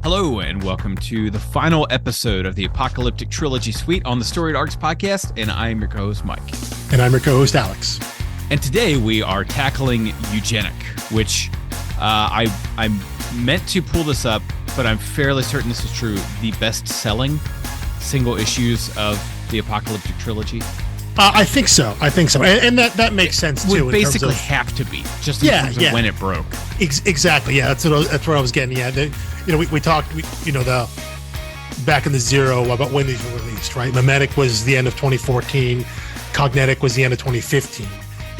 Hello, and welcome to the final episode of the Apocalyptic Trilogy suite on the Storied Arcs podcast, and I'm your co-host, Mike. And I'm your co-host, Alex. And today we are tackling Eugenic, which I'm meant to pull this up, but I'm fairly certain this is true, the best-selling single issues of the Apocalyptic Trilogy. I think so. And that makes sense, too. Would basically have to be, just in terms of when it broke. Exactly, yeah, that's where I was getting, yeah. We talked, back in the zero about when these were released, right? Memetic was the end of 2014, Cognetic was the end of 2015,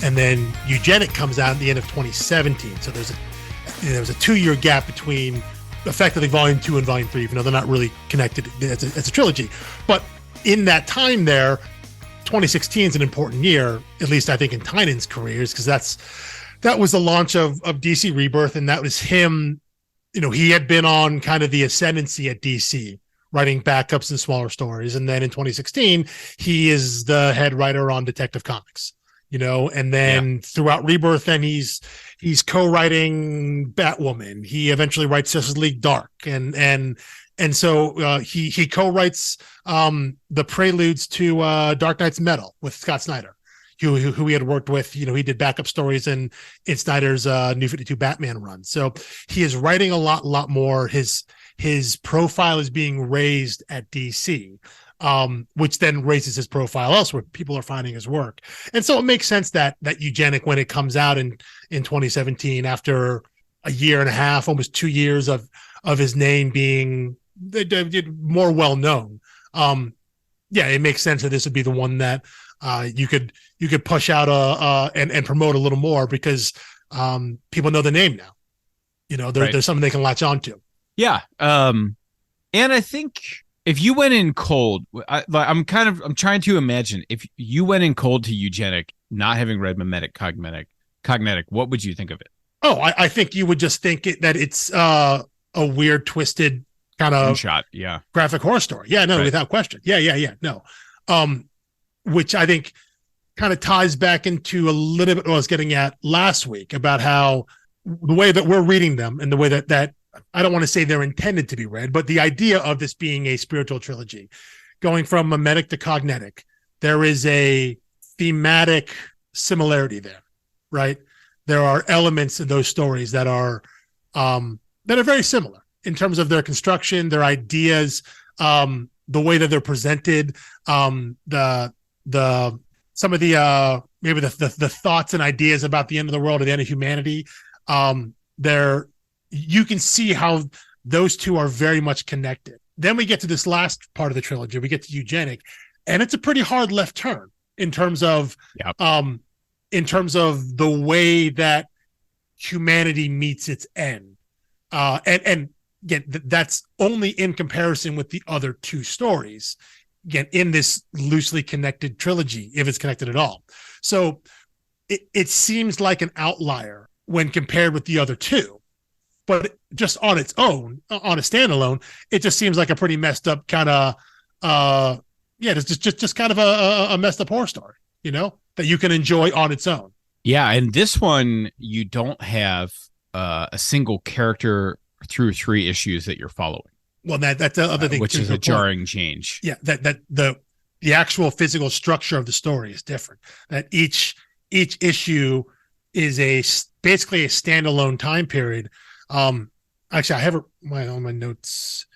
and then Eugenic comes out at the end of 2017. So there's a 2-year gap between effectively Volume 2 and Volume 3, even though they're not really connected as a trilogy. But in that time there, 2016 is an important year, at least I think in Tynion's careers, because that was the launch of DC Rebirth, and that was him. He had been on kind of the ascendancy at DC, writing backups and smaller stories. And then in 2016, he is the head writer on Detective Comics, and then throughout Rebirth, then he's co-writing Batwoman. He eventually writes Justice League Dark. And so he co-writes the preludes to Dark Knight's Metal with Scott Snyder, who he had worked with. He did backup stories in Snyder's New 52 Batman run. So he is writing a lot more. His profile is being raised at DC, which then raises his profile elsewhere. People are finding his work. And so it makes sense that Eugenic, when it comes out in 2017, after a year and a half, almost 2 years of his name being more well known, it makes sense that this would be the one that you could push out and promote a little more, because people know the name now. There's something they can latch on to. Yeah. And I think if you went in cold, I'm trying to imagine if you went in cold to Eugenic, not having read Memetic, Cognetic, what would you think of it? Oh, I think you would just think that it's a weird, twisted kind of shot, graphic horror story. Yeah, no, right. Without question. Yeah, no. Which I think kind of ties back into a little bit what I was getting at last week about how the way that we're reading them and the way that I don't want to say they're intended to be read, but the idea of this being a spiritual trilogy, going from Memetic to Cognetic, there is a thematic similarity there, right? There are elements in those stories that are very similar in terms of their construction, their ideas, the way that they're presented, some of the maybe the thoughts and ideas about the end of the world or the end of humanity. You can see how those two are very much connected. Then we get to this last part of the trilogy. We get to Eugenic, and it's a pretty hard left turn in terms of the way that humanity meets its end. And again, that's only in comparison with the other two stories, again, in this loosely connected trilogy, if it's connected at all. So it seems like an outlier when compared with the other two, but just on its own, on a standalone, it just seems like a pretty messed up kind of, it's just kind of a messed up horror story, that you can enjoy on its own. Yeah, and this one, you don't have a single character through 3 issues that you're following. Well, that's the other thing, which is a jarring change. Yeah, that the actual physical structure of the story is different. That each issue is basically a standalone time period. Actually, I have on my notes.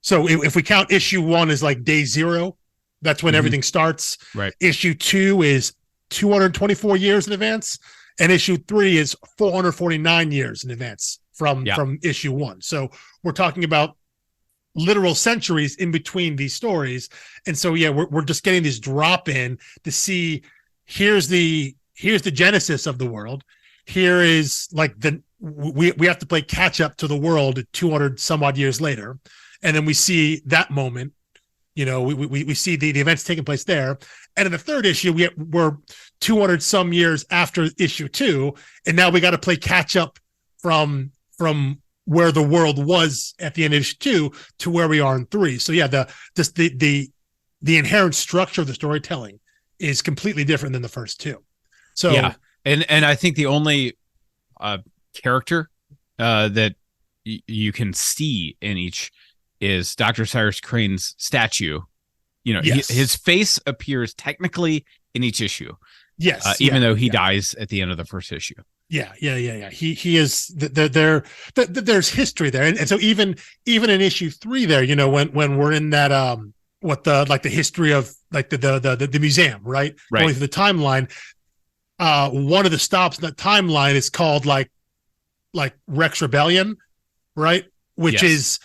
So if we count issue 1 as like day 0, that's when everything starts. Right. Issue 2 is 224 years in advance, and issue 3 is 449 years in advance from issue 1. So we're talking about literal centuries in between these stories. And so, we're just getting this drop in to see, here's the genesis of the world. Here is like we have to play catch up to the world 200 some odd years later. And then we see that moment, we see the events taking place there. And in the third issue, we're 200 some years after issue 2. And now we got to play catch up from where the world was at the end of issue 2 to where we are in 3. So the inherent structure of the storytelling is completely different than the first 2. So and I think the only character that you can see in each is Dr. Cyrus Crane's statue. You know, Yes. his face appears technically in each issue. Yes, even though he dies at the end of the first issue. Yeah. He is there's history there, and so even in issue 3 there, you know, when we're in that the history of like the museum, right? Going through the timeline. One of the stops in that timeline is called like Rex Rebellion, right? Which is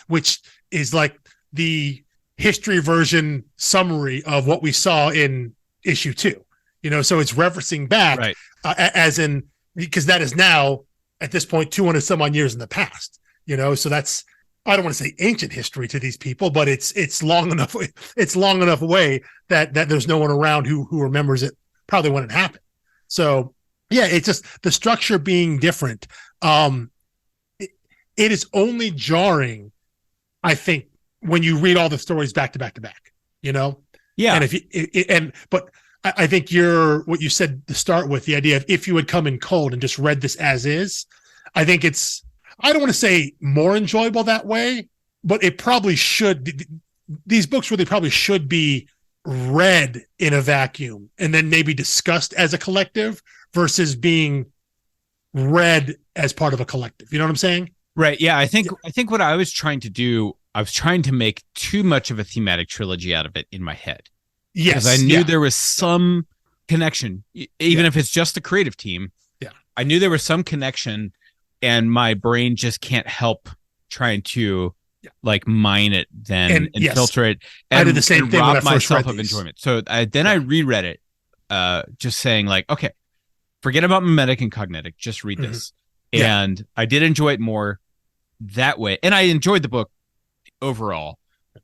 like the history version summary of what we saw in issue 2. You know, so it's referencing back as in, because that is now at this point 200 some odd years in the past. You know, so that's, I don't want to say ancient history to these people, but it's long enough. It's long enough away that there's no one around who remembers it probably when it happened. So yeah, it's just the structure being different. It is only jarring, I think, when you read all the stories back to back to back. You know, and but I think what you said to start with, the idea of if you had come in cold and just read this as is, I think it's, I don't want to say more enjoyable that way, but it probably should. These books really probably should be read in a vacuum and then maybe discussed as a collective versus being read as part of a collective. You know what I'm saying? Right. Yeah. I think what I was trying to do, I was trying to make too much of a thematic trilogy out of it in my head. Yes. Because I knew there was some connection, even if it's just the creative team. Yeah. I knew there was some connection, and my brain just can't help trying to like mine it then and filter it. And I did the same thing when I rob first read myself of these. enjoyment. So I reread it, just saying like, okay, forget about mimetic and cognitic, just read this. And I did enjoy it more that way. And I enjoyed the book overall.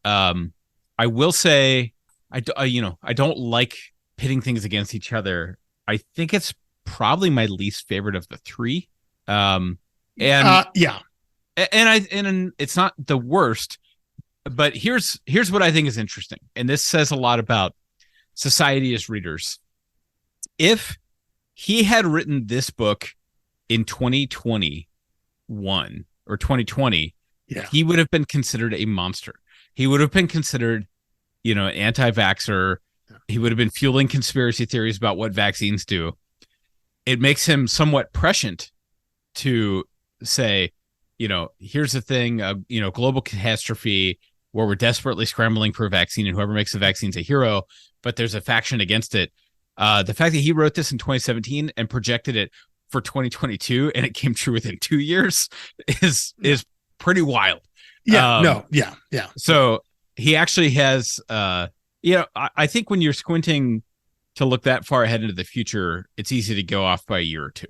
I will say, I don't like pitting things against each other. I think it's probably my least favorite of the 3. And it's not the worst, but here's what I think is interesting. And this says a lot about society as readers. If he had written this book in 2021 or 2020, he would have been considered a monster. He would have been considered, an anti-vaxxer. He would have been fueling conspiracy theories about what vaccines do. It makes him somewhat prescient to say, here's the thing, global catastrophe where we're desperately scrambling for a vaccine, and whoever makes the vaccine's a hero, but there's a faction against it. The fact that he wrote this in 2017 and projected it for 2022 and it came true within 2 years is pretty wild. So he actually has, I think when you're squinting to look that far ahead into the future, it's easy to go off by a year or two.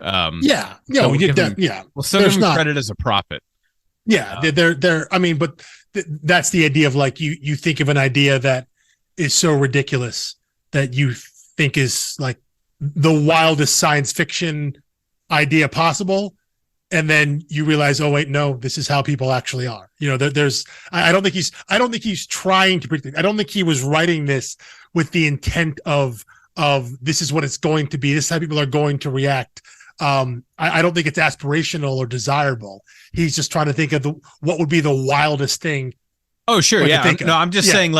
We'll still give him credit as a prophet. But that's the idea of like you think of an idea that is so ridiculous that you think is like the wildest science fiction idea possible, and then you realize, oh wait, no, this is how people actually are. I don't think he's trying to predict. I don't think he was writing this with the intent of this is what it's going to be. This is how people are going to react. I don't think it's aspirational or desirable. He's just trying to think of what would be the wildest thing. Oh, sure. Yeah. I'm just saying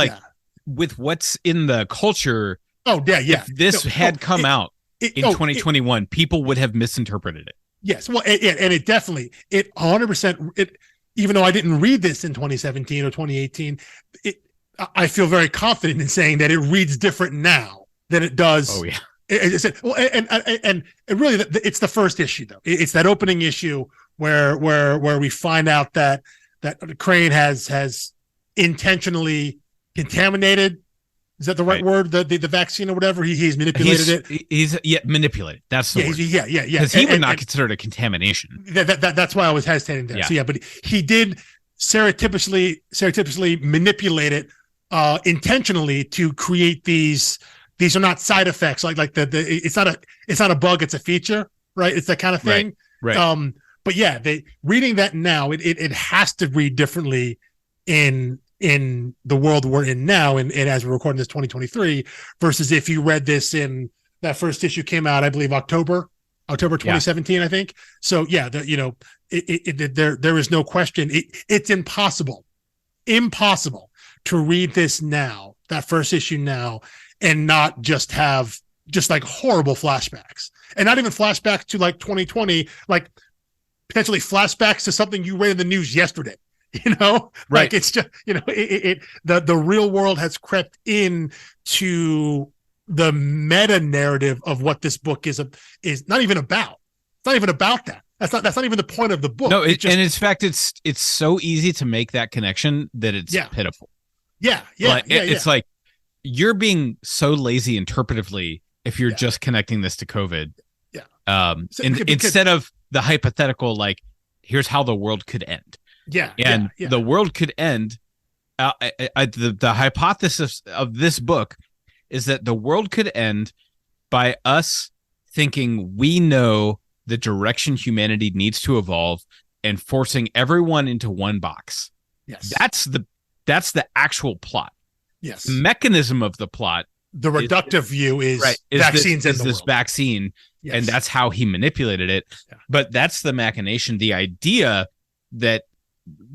with what's in the culture. Oh, yeah. If this had come out in 2021, people would have misinterpreted it. Yes. Well, and it definitely, 100%, even though I didn't read this in 2017 or 2018, I feel very confident in saying that it reads different now than it does. Oh, yeah. And really, it's the first issue though. It's that opening issue where we find out that Crane has intentionally contaminated. Is that the right word? The vaccine or whatever. He's manipulated it. He's manipulated. That's the word. Yeah. Because he would not consider it a contamination. That's why I was hesitating there. So but he did stereotypically manipulate it intentionally to create these. These are not side effects like it's not a bug, it's a feature, right? It's that kind of thing. Right. But yeah, reading that now, it has to read differently in the world we're in now, and as we're recording this 2023, versus if you read this in that first issue came out, I believe October October 2017, I think. So yeah, there is no question. It's impossible to read this now, that first issue now, and not just have just like horrible flashbacks, and not even flashbacks to like 2020, like potentially flashbacks to something you read in the news yesterday. Right. Like it's just, the real world has crept in to the meta narrative of what this book is not even about. It's not even about that. That's not even the point of the book. No, and in fact, it's so easy to make that connection that it's pitiful. Yeah. It's like you're being so lazy interpretively if you're just connecting this to COVID. Yeah. Instead of the hypothetical, like, here's how the world could end. Yeah. And the world could end. The hypothesis of this book is that the world could end by us thinking we know the direction humanity needs to evolve and forcing everyone into one box. Yes. That's the actual plot. Yes. The mechanism of the plot. The reductive view is vaccines in the this world. Vaccine. Yes. And that's how he manipulated it. Yeah. But that's the machination. The idea that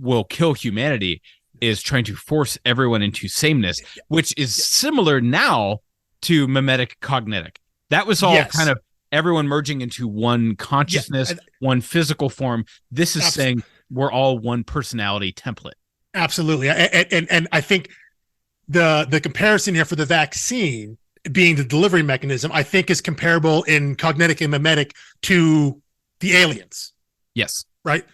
will kill humanity is trying to force everyone into sameness, which is similar now to mimetic cognitic. That was all kind of everyone merging into one consciousness, one physical form. This is saying we're all one personality template. Absolutely. And I think the comparison here for the vaccine being the delivery mechanism, I think is comparable in cognitic and mimetic to the aliens. Yes. Right.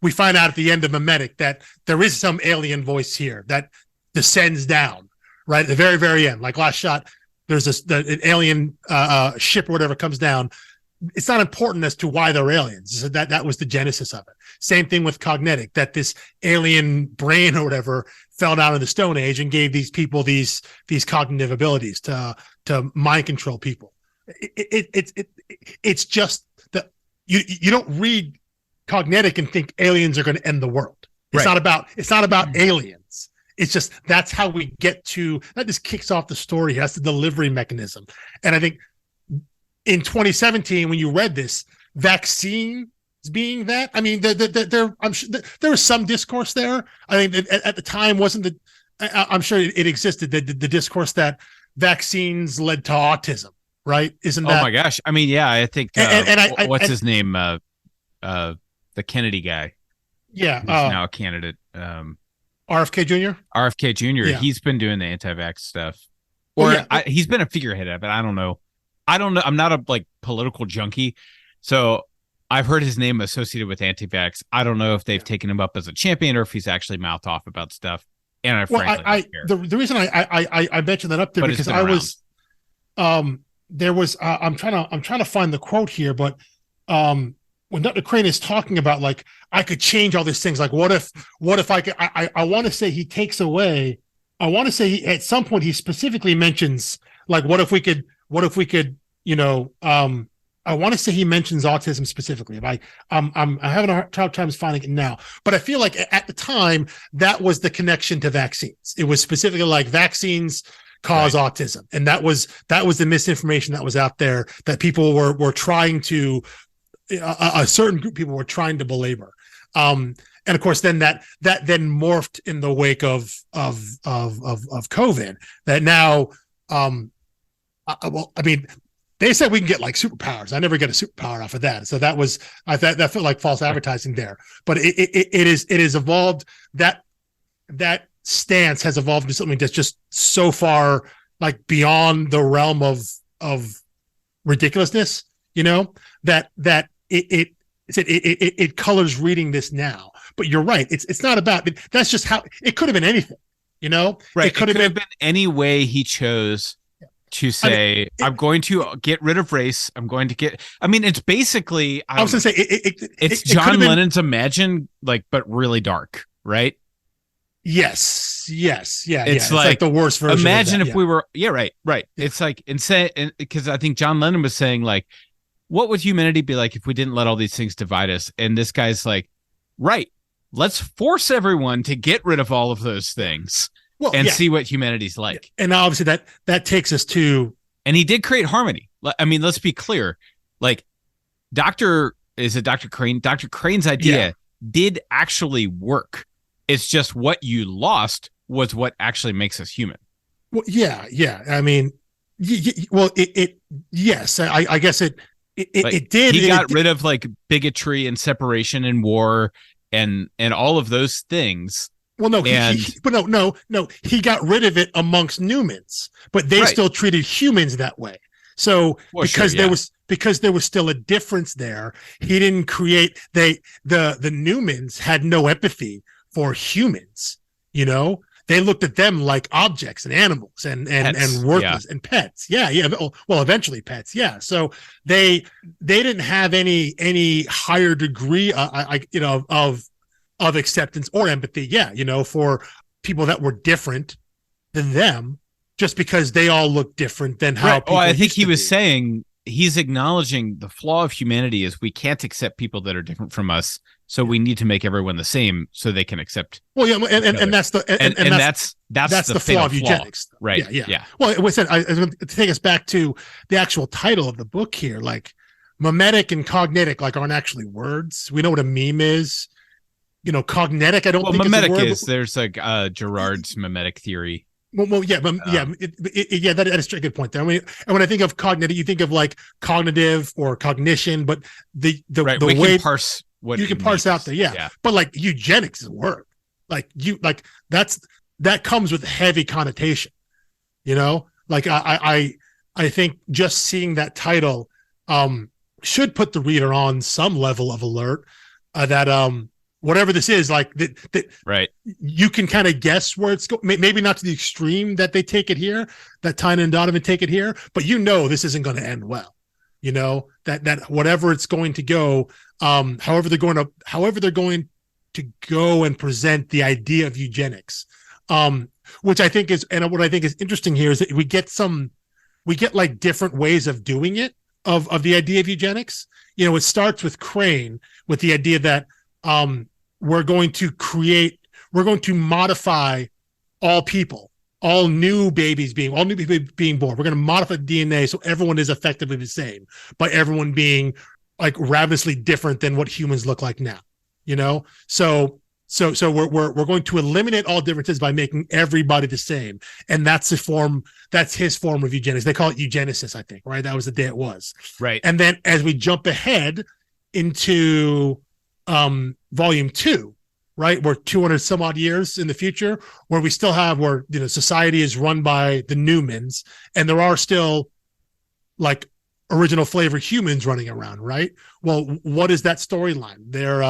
We find out at the end of mimetic that there is some alien voice here that descends down, right? At the very, very end, like last shot, there's an alien ship or whatever comes down. It's not important as to why they're aliens. So that was the genesis of it. Same thing with cognitic, that this alien brain or whatever fell down in the Stone Age and gave these people these cognitive abilities to mind control people. It's just that you don't read cognitic and think aliens are going to end the world. It's not about aliens. It's just that's how we get to that. Just kicks off the story. That's the delivery mechanism. And I think in 2017, when you read this, vaccine being that, I mean, I'm sure there was some discourse there. I think at the time wasn't I'm sure it existed, the discourse that vaccines led to autism, right? Isn't that? Oh my gosh! I mean, yeah, I think. What's his name? The Kennedy guy. Yeah, who's now a candidate. RFK Jr. RFK Jr. Yeah. He's been doing the anti-vax stuff, he's been a figurehead of it. I don't know. I'm not a political junkie, so I've heard his name associated with anti-vax. I don't know if they've taken him up as a champion or if he's actually mouthed off about stuff. And I frankly don't care. The reason I mentioned that up there because I was there was I'm trying to find the quote here, but when Dr. Crane is talking about I could change all these things, what if I could, I want to say he takes away, I want to say at some point he specifically mentions what if we could I want to say he mentions autism specifically. I'm having a hard time finding it now, but I feel like at the time that was the connection to vaccines. It was specifically vaccines cause autism, and that was the misinformation that was out there that people were trying to. A certain group of people were trying to belabor, and of course, then that then morphed in the wake of COVID. That now, I mean, they said we can get superpowers. I never get a superpower off of that, so that felt like false advertising there. But it is evolved. That stance has evolved into something that's just so far beyond the realm of ridiculousness. That it colors reading this now, but you're right. It's not about. That's just how it could have been anything, Right. It could have been any way he chose to say, I'm going to get rid of race. I'm going to get. I mean, it's basically. I was going to say it's John Lennon's Imagine, but really dark, right? Yes. Yeah. It's like the worst version. Imagine if we were. Yeah. Right. Yeah. It's insane because I think John Lennon was saying what would humanity be like if we didn't let all these things divide us? And this guy's right, let's force everyone to get rid of all of those things see what humanity's like. And obviously that takes us to... And he did create harmony. I mean, let's be clear. Dr. Crane? Dr. Crane's idea did actually work. It's just what you lost was what actually makes us human. Well, yeah. I mean, well, yes, I guess it did. He got rid of like bigotry and separation and war and all of those things. Well, no, but he got rid of it amongst Newmans, but they still treated humans that way. So because there was still a difference there, he didn't create the Newmans had no empathy for humans. You know, they looked at them like objects and animals and worthless and pets. Yeah. Well, eventually pets. Yeah. So they didn't have any higher degree, of acceptance or empathy. Yeah. You know, for people that were different than them, just because they all look different than how. People I think he was saying he's acknowledging the flaw of humanity is we can't accept people that are different from us. So we need to make everyone the same so they can accept. Well, yeah, and that's the that's the flaw of eugenics, right? Yeah. Well, I was going to take us back to the actual title of the book here. Like, mimetic and cognitic aren't actually words. We know what a meme is. You know, cognitic. I don't think mimetic it's a word. There's like Girard's mimetic theory. Well, yeah, that is a good point there. I mean, and when I think of cognitive, you think of like cognitive or cognition, but the way can parse what you can parse out there, yeah. But like eugenics is a word, that comes with heavy connotation, you know. Like I think just seeing that title should put the reader on some level of alert that whatever this is, like that you can kind of guess where it's going. Maybe not to the extreme that they take it here, that Tynion and Donovan take it here, but you know this isn't going to end well. You know that whatever it's going to go, however they're going to go and present the idea of eugenics, which I think is, and what I think is interesting here is that we get like different ways of doing it of the idea of eugenics. You know, it starts with Crane with the idea that we're going to modify all people, all new babies being born. We're going to modify DNA so everyone is effectively the same, by everyone being like ravenously different than what humans look like now. You know, so we're going to eliminate all differences by making everybody the same, and that's his form of eugenics. They call it eugenesis, I think. Right, that was the day it was. Right, and then as we jump ahead into volume 2, right, we're 200 some odd years in the future, where we still have society is run by the Newmans, and there are still like original flavor humans running around, right? Well, what is that storyline? They're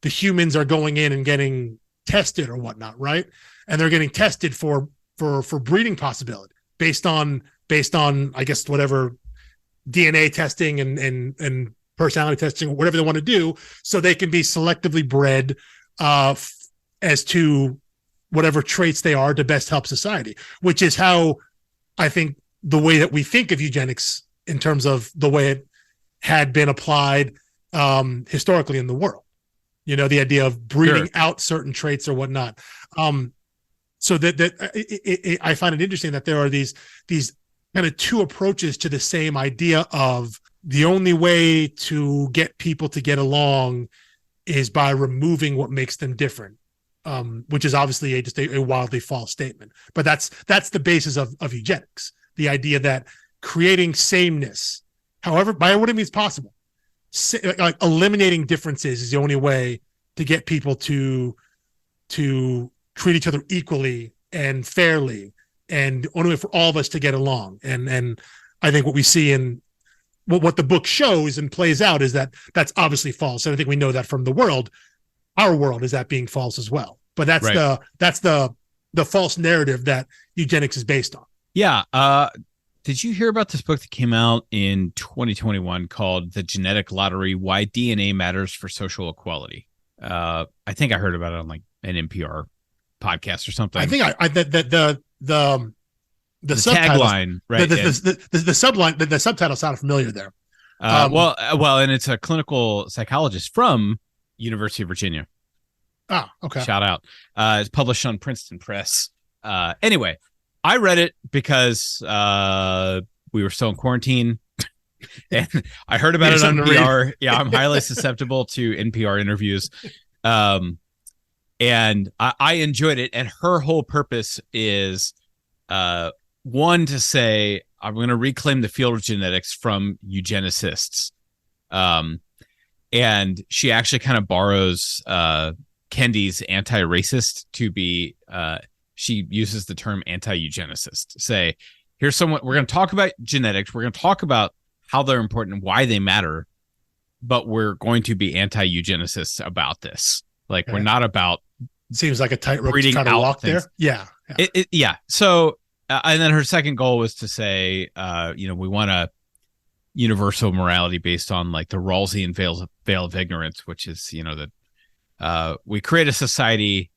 the humans are going in and getting tested or whatnot, right? And they're getting tested for breeding possibility based on I guess whatever DNA testing and personality testing, or whatever they want to do, so they can be selectively bred as to whatever traits they are to best help society, which is how I think the way that we think of eugenics in terms of the way it had been applied historically in the world. You know, the idea of breeding out certain traits or whatnot. So that I find it interesting that there are these kind of two approaches to the same idea of the only way to get people to get along is by removing what makes them different, which is obviously just a wildly false statement. But that's the basis of eugenics, the idea that creating sameness, however, by what it means possible, like eliminating differences is the only way to get people to treat each other equally and fairly, and only way for all of us to get along. And I think what we see in what the book shows and plays out is that that's obviously false. And I think we know that from the world. Our world is that being false as well. But that's the false narrative that eugenics is based on. Yeah. Did you hear about this book that came out in 2021 called The Genetic Lottery: Why DNA Matters for Social Equality? I think I heard about it on like an NPR podcast or something. I think the tagline, right? The subline, the subtitle sounded familiar there. Well, and it's a clinical psychologist from University of Virginia. Oh, okay. Shout out. It's published on Princeton Press. Anyway, I read it because we were still in quarantine, And I heard about it on something to NPR. Yeah, I'm highly susceptible to NPR interviews. And I enjoyed it. And her whole purpose is one, to say, I'm going to reclaim the field of genetics from eugenicists. And she actually kind of borrows Kendi's anti-racist to be, she uses the term anti-eugenicist. Say, here's someone, we're going to talk about genetics. We're going to talk about how they're important and why they matter, but we're going to be anti-eugenicists about this. Like, we're not about seems like a tightrope to try to walk things. there. Yeah. Yeah. So, and then her second goal was to say, we want a universal morality based on like the Rawlsian veil of ignorance, which is, that we create a society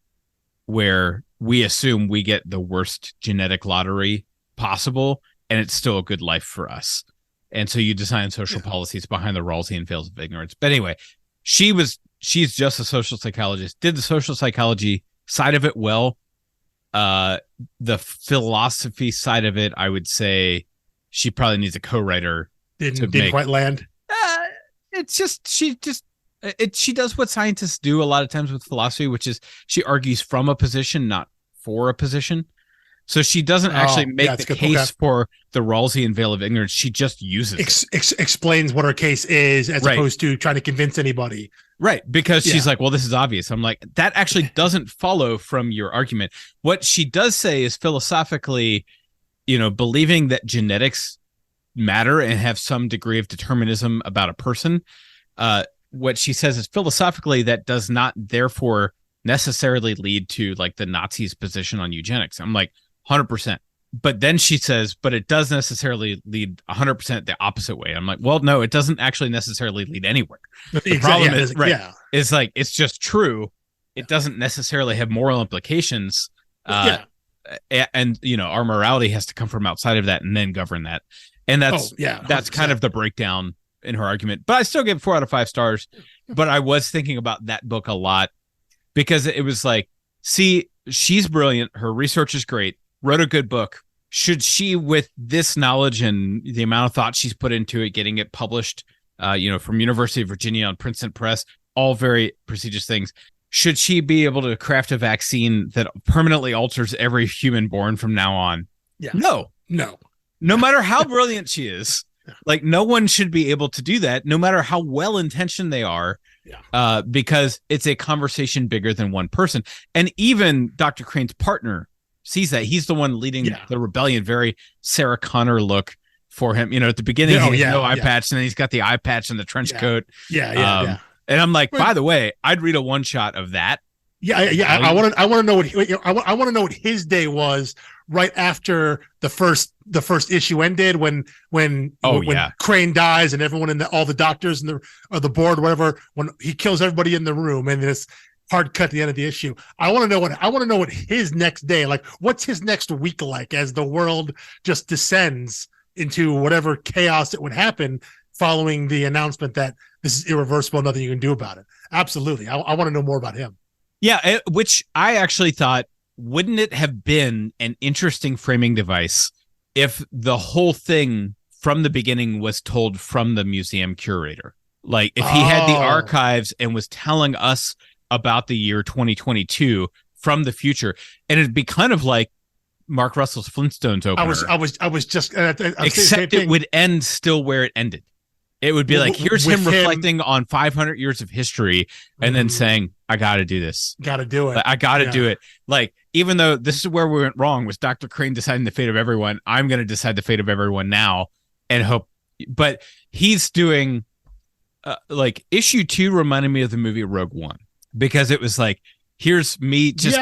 where we assume we get the worst genetic lottery possible, and it's still a good life for us. And so you design social policies behind the Rawlsian veils of ignorance. But anyway, she's just a social psychologist, did the social psychology side of it well. The philosophy side of it, I would say she probably needs a co-writer. Didn't quite land. It's just, she does what scientists do a lot of times with philosophy, which is she argues from a position, not for a position. So she doesn't actually make the case for the Rawlsian veil of ignorance. She just uses it. Explains what her case is, as opposed to trying to convince anybody. Right, because she's like, well, this is obvious. I'm like, that actually doesn't follow from your argument. What she does say is philosophically, believing that genetics matter and have some degree of determinism about a person. What she says is philosophically that does not therefore necessarily lead to like the Nazis' position on eugenics. I'm like, 100%. But then she says, but it does necessarily lead 100% the opposite way. I'm like, well, no, it doesn't actually necessarily lead anywhere. The problem is like, it's just true. It doesn't necessarily have moral implications. And, our morality has to come from outside of that and then govern that. And that's kind of the breakdown in her argument. But I still give 4 out of 5 stars. But I was thinking about that book a lot because it was like, see, she's brilliant. Her research is great. Wrote a good book. Should she, with this knowledge and the amount of thought she's put into it, getting it published, from University of Virginia on Princeton Press, all very prestigious things, should she be able to craft a vaccine that permanently alters every human born from now on? Yeah. No. No matter how brilliant she is, like no one should be able to do that, no matter how well-intentioned they are, because it's a conversation bigger than one person. And even Dr. Crane's partner sees that. He's the one leading the rebellion. Very Sarah Connor look for him. At the beginning, he has no eye patch, and then he's got the eye patch and the trench coat. And I'm like, by the way, I'd read a one shot of that. I want to know what I want to know what his day was right after the first issue ended when Crane dies and everyone in all the doctors and the board, whatever, when he kills everybody in the room and this hard cut at the end of the issue. I want to know what his next day, like what's his next week like as the world just descends into whatever chaos that would happen following the announcement that this is irreversible, nothing you can do about it. Absolutely. I want to know more about him. Yeah, which I actually thought, wouldn't it have been an interesting framing device if the whole thing from the beginning was told from the museum curator? Like if he had the archives and was telling us about the year 2022 from the future, and it'd be kind of like Mark Russell's Flintstones opener. I was just except it would end still where it ended. It would be like, here's him reflecting on 500 years of history and then saying, I got to do this. Got to do it. I got to do it. Like, even though this is where we went wrong, was Dr. Crane deciding the fate of everyone, I'm going to decide the fate of everyone now and hope. But he's doing, like, issue 2 reminded me of the movie Rogue One, because it was like, here's me just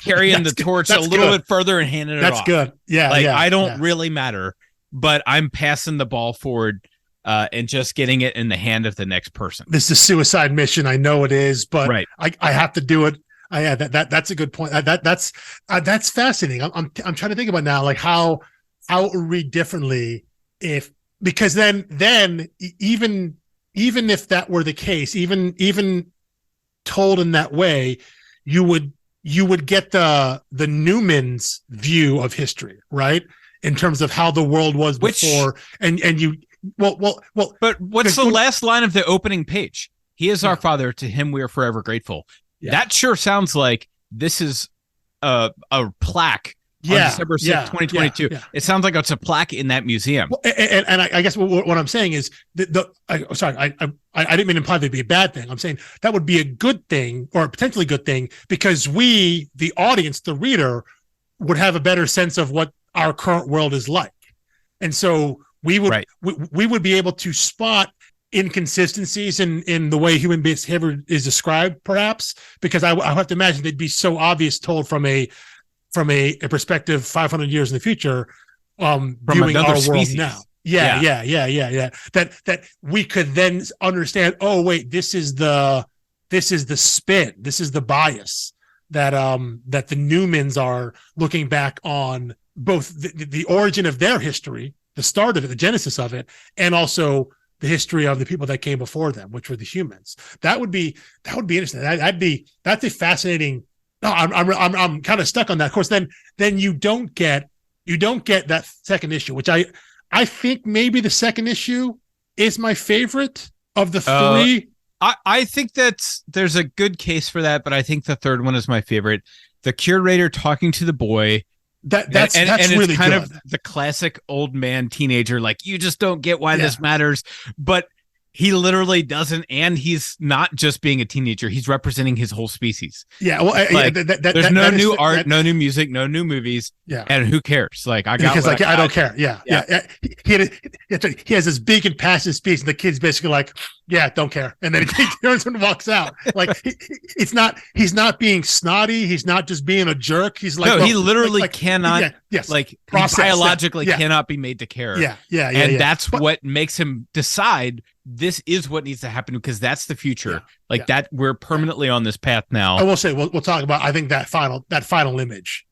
carrying the torch a little bit further and handing it off. That's good. Yeah. Like, I don't really matter, but I'm passing the ball forward. And just getting it in the hand of the next person. This is a suicide mission. I know it is, but I have to do it. That's a good point. That's fascinating. I'm trying to think about now, like how it would read differently because then even if that were the case, even told in that way, you would get the Newman's view of history, right? In terms of how the world was before, and But what's the last line of the opening page? He is our Father. To him we are forever grateful. Yeah. That sure sounds like this is a plaque on December 6th, 2022. It sounds like it's a plaque in that museum. Well, and I guess what I'm saying is I didn't mean to imply that'd be a bad thing. I'm saying that would be a good thing, or a potentially good thing, because we, the audience, the reader, would have a better sense of what our current world is like. And so we would we would be able to spot inconsistencies in the way human behavior is described, perhaps, because I have to imagine they'd be so obvious told from a perspective 500 years in the future, viewing our world now. That we could then understand, oh wait, this is the spin, this is the bias that the Newmans are looking back on, both the origin of their history, the start of it, the genesis of it, and also the history of the people that came before them, which were the humans. That would be interesting. That's a fascinating. No, I'm kind of stuck on that. Of course, then you don't get that second issue, which I think maybe the second issue is my favorite of the three. I think there's a good case for that, but I think the third one is my favorite. The curator talking to the boy. That's really it's kind of the classic old man teenager, like, you just don't get why this matters, but he literally doesn't, and he's not just being a teenager, he's representing his whole species. There's no new art, no new music, no new movies, and who cares? Like, I don't care. He has this big and passive speech, and the kid's basically like, don't care, and then he turns and walks out. Like, he's not being snotty, he's not just being a jerk, he's like, no, he literally cannot biologically cannot be made to care. That's what makes him decide this is what needs to happen, because that's the future. That we're permanently on this path now. I will say, we'll talk about, I think that final image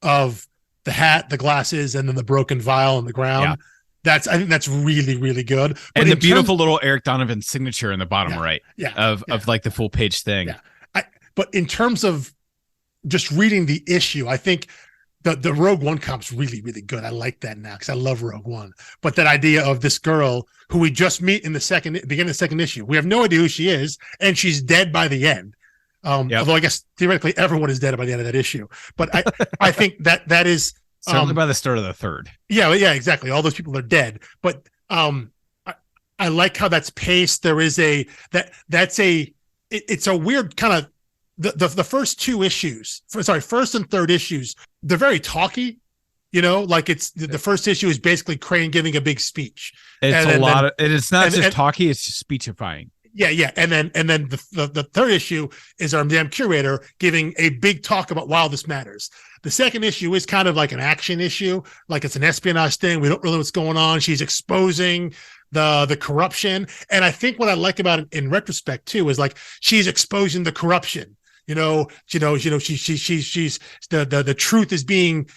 of the hat, the glasses, and then the broken vial on the ground. I think that's really, really good. But and the beautiful little Eryk Donovan signature in the bottom right of like the full page thing. But in terms of just reading the issue, I think the Rogue One comp's really, really good. I like that now because I love Rogue One. But that idea of this girl who we just meet in the beginning of the second issue, we have no idea who she is, and she's dead by the end. Although I guess theoretically everyone is dead by the end of that issue. But I think that is certainly by the start of the third. Yeah, exactly. All those people are dead. But I like how that's paced. There is it's a weird kind of the first two issues. First and third issues, they're very talky. Like it's the first issue is basically Crane giving a big speech. It's not just talky, it's just speechifying. And then the third issue is our damn curator giving a big talk about why this matters. The second issue is kind of like an action issue, like it's an espionage thing. We don't really know what's going on. She's exposing the corruption, and I think what I like about it in retrospect too is like she's exposing the corruption. She's the truth is being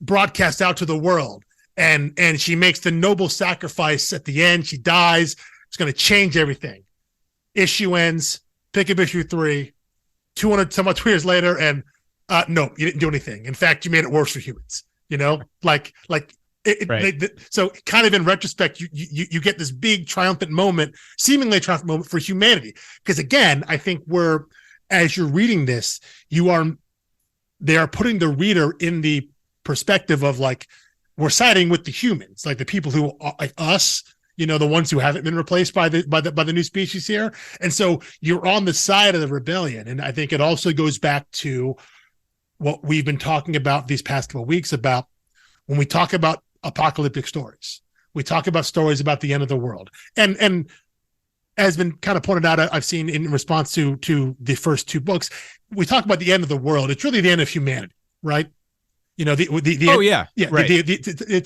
broadcast out to the world, and she makes the noble sacrifice at the end. She dies. It's going to change everything. Issue ends. Pick up issue 3. 200 some odd years later, and no, you didn't do anything. In fact, you made it worse for humans. So kind of in retrospect, you get this big triumphant moment, seemingly triumphant moment for humanity. Because again, I think as you're reading this, they are putting the reader in the perspective of like, we're siding with the humans, like the people who are like us, the ones who haven't been replaced by the new species here. And so you're on the side of the rebellion. And I think it also goes back to what we've been talking about these past couple of weeks about when we talk about apocalyptic stories. We talk about stories about the end of the world. And as been kind of pointed out, I've seen in response to the first two books, we talk about the end of the world. It's really the end of humanity, right? It's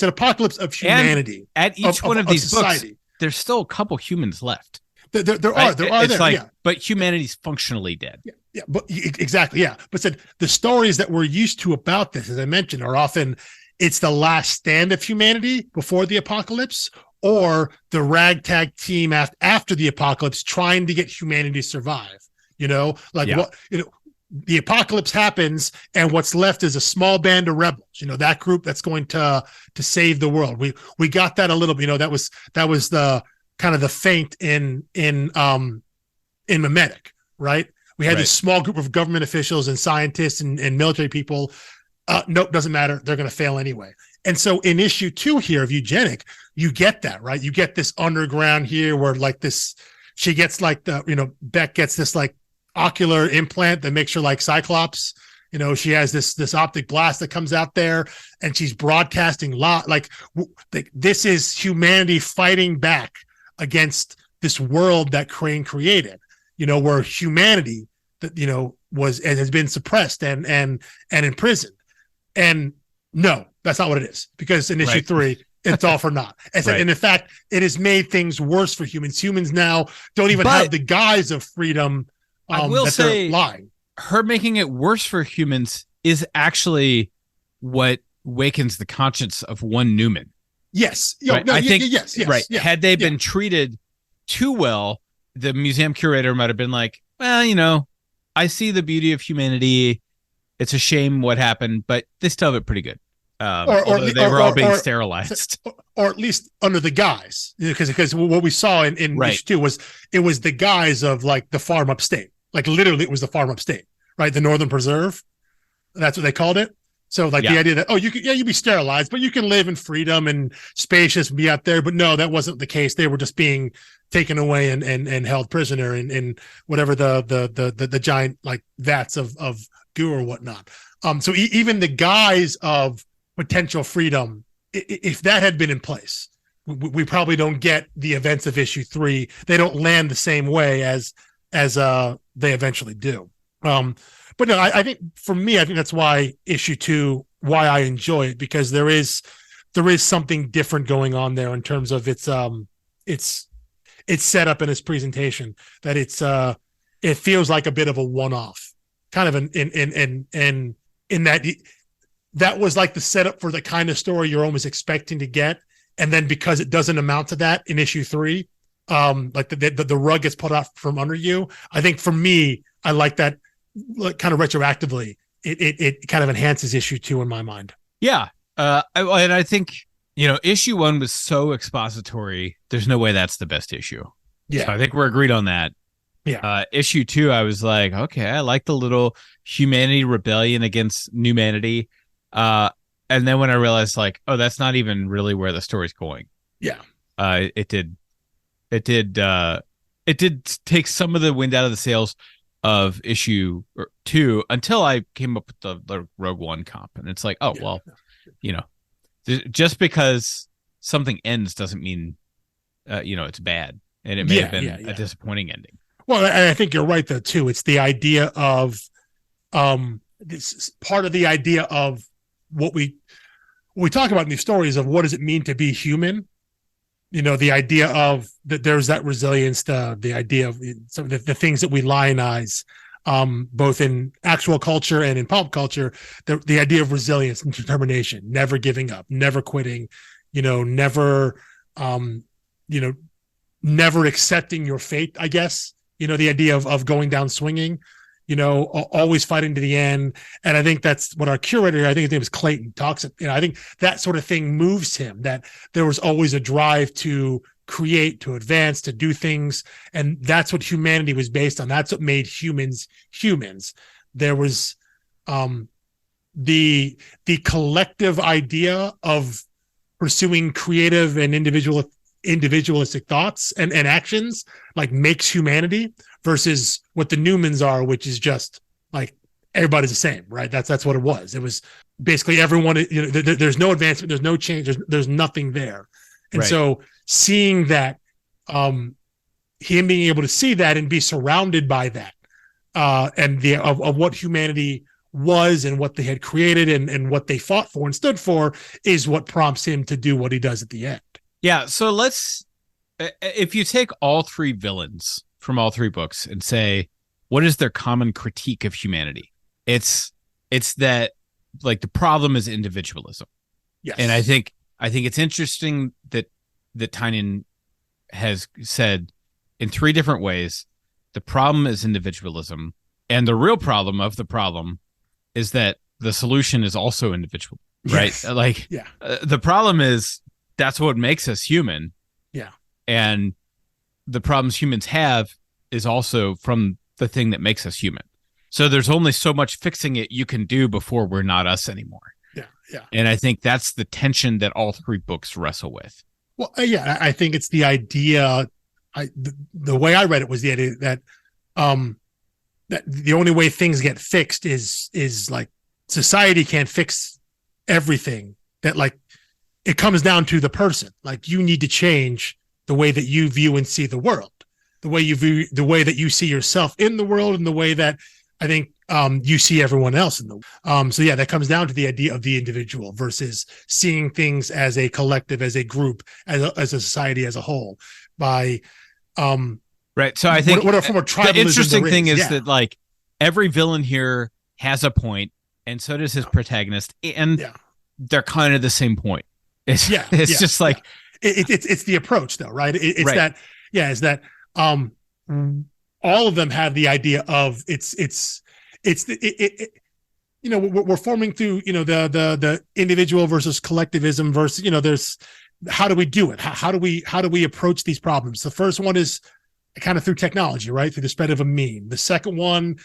an apocalypse of humanity. And at each one of these books, there's still a couple humans left. There are. But humanity's functionally dead. But exactly. But the stories that we're used to about this, as I mentioned, are often it's the last stand of humanity before the apocalypse, or the ragtag team after the apocalypse trying to get humanity to survive. the apocalypse happens, and what's left is a small band of rebels. That group that's going to save the world. We got that a little bit. That was the kind of the feint in mimetic, right? We had this small group of government officials and scientists and military people. Nope, doesn't matter. They're going to fail anyway. And so in issue 2 here of Eugenic, you get that, right? You get this underground here where like this, she gets like Beck gets this like ocular implant that makes her like Cyclops. She has this optic blast that comes out there, and she's broadcasting like this is humanity fighting back against this world that Crane created, where humanity that has been suppressed and imprisoned. And no, that's not what it is, because in issue 3, it's all for naught. And in fact, it has made things worse for humans. Humans now don't even have the guise of freedom. I will say, lying. Her making it worse for humans is actually what wakens the conscience of one Newman. Yes. I think, yes. Right. Yeah, had they been treated too well, the museum curator might have been like, well, I see the beauty of humanity. It's a shame what happened, but they still have it pretty good. Although they were all being sterilized. Or at least under the guise. Because what we saw in issue 2 was the guise of like the farm upstate. Like literally it was the farm upstate, right? The Northern Preserve. That's what they called it. So like the idea that, you'd be sterilized, but you can live in freedom and spacious and be out there. But no, that wasn't the case. They were just being taken away and held prisoner in whatever the giant like vats of goo or whatnot. So even the guise of potential freedom, if that had been in place, we probably don't get the events of issue 3. They don't land the same way as they eventually do. But no, I think for me, I think that's why issue 2, why I enjoy it, because there is something different going on there in terms of its setup and its presentation, that it feels like a bit of a one-off, kind of in that was like the setup for the kind of story you're almost expecting to get, and then because it doesn't amount to that in issue 3, like the rug gets pulled out from under you. I think for me, I like that, like, kind of retroactively. It kind of enhances issue 2 in my mind. Yeah, and I think issue 1 was so expository. There's no way that's the best issue. Yeah, so I think we're agreed on that. Yeah. Issue 2, I was like, okay, I like the little humanity rebellion against humanity. And then when I realized, like, oh, that's not even really where the story's going. Yeah. It did take some of the wind out of the sails of issue 2 until I came up with the Rogue One comp, and it's like, just because something ends doesn't mean it's bad, and it may have been a disappointing ending. Well, I think you're right though too. It's the idea of this part of the idea of what we talk about in these stories of what does it mean to be human. The idea of that there's that resilience, the idea of some of the things that we lionize, both in actual culture and in pop culture, the idea of resilience and determination, never giving up, never quitting, never accepting your fate, I guess, the idea of going down swinging, always fighting to the end. And I think that's what our curator, I think his name is Clayton, talks. I think that sort of thing moves him, that there was always a drive to create, to advance, to do things. And that's what humanity was based on. That's what made humans humans. There was the collective idea of pursuing creative and individualistic thoughts and actions, like, makes humanity, versus what the Newmans are, which is just like everybody's the same, right? That's what it was. It was basically everyone, there's no advancement, there's no change, there's nothing there. And so seeing that, him being able to see that and be surrounded by that, and of what humanity was and what they had created and what they fought for and stood for, is what prompts him to do what he does at the end. Yeah. So if you take all 3 villains from all 3 books and say, what is their common critique of humanity? It's that, like, the problem is individualism. Yes. And I think it's interesting that Tynion has said in 3 different ways, the problem is individualism. And the real problem of the problem is that the solution is also individual, right? Yes. Like, the problem is that's what makes us human. Yeah. And the problems humans have is also from the thing that makes us human. So there's only so much fixing it you can do before we're not us anymore. Yeah. Yeah. And I think that's the tension that all three books wrestle with. Well, yeah, I think it's the idea. The way I read it was the idea that that the only way things get fixed is like society can't fix everything. That like it comes down to the person. Like you need to change the way that you view and see the world, the way you view, the way that you see yourself in the world, and the way that I think you see everyone else in the so yeah, that comes down to the idea of the individual versus seeing things as a collective, as a group, as a society as a whole. By right. So I think what a form of tribalism the interesting thing is yeah. that like every villain here has a point, and so does his protagonist, and they're kind of the same point. It's just like it's the approach though, right? It's right. that is that all of them have the idea of it's you know, we're forming through, you know, the individual versus collectivism versus, you know, there's how do we do it? How do we approach these problems? The first one is kind of through technology, right? Through the spread of a meme. The second one,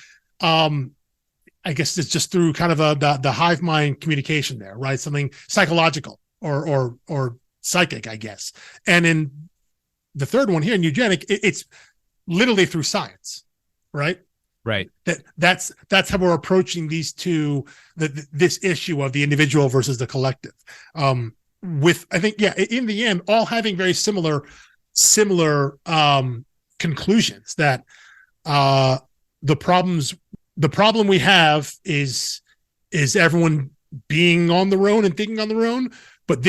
I guess it's just through kind of the hive mind communication there, right? Something psychological or psychic, I guess. And in the third one here in eugenic, it's literally through science, right? Right. That's how we're approaching these two, this issue of the individual versus the collective. With I think in the end, all having very similar conclusions that the problem we have is everyone being on their own and thinking on their own, but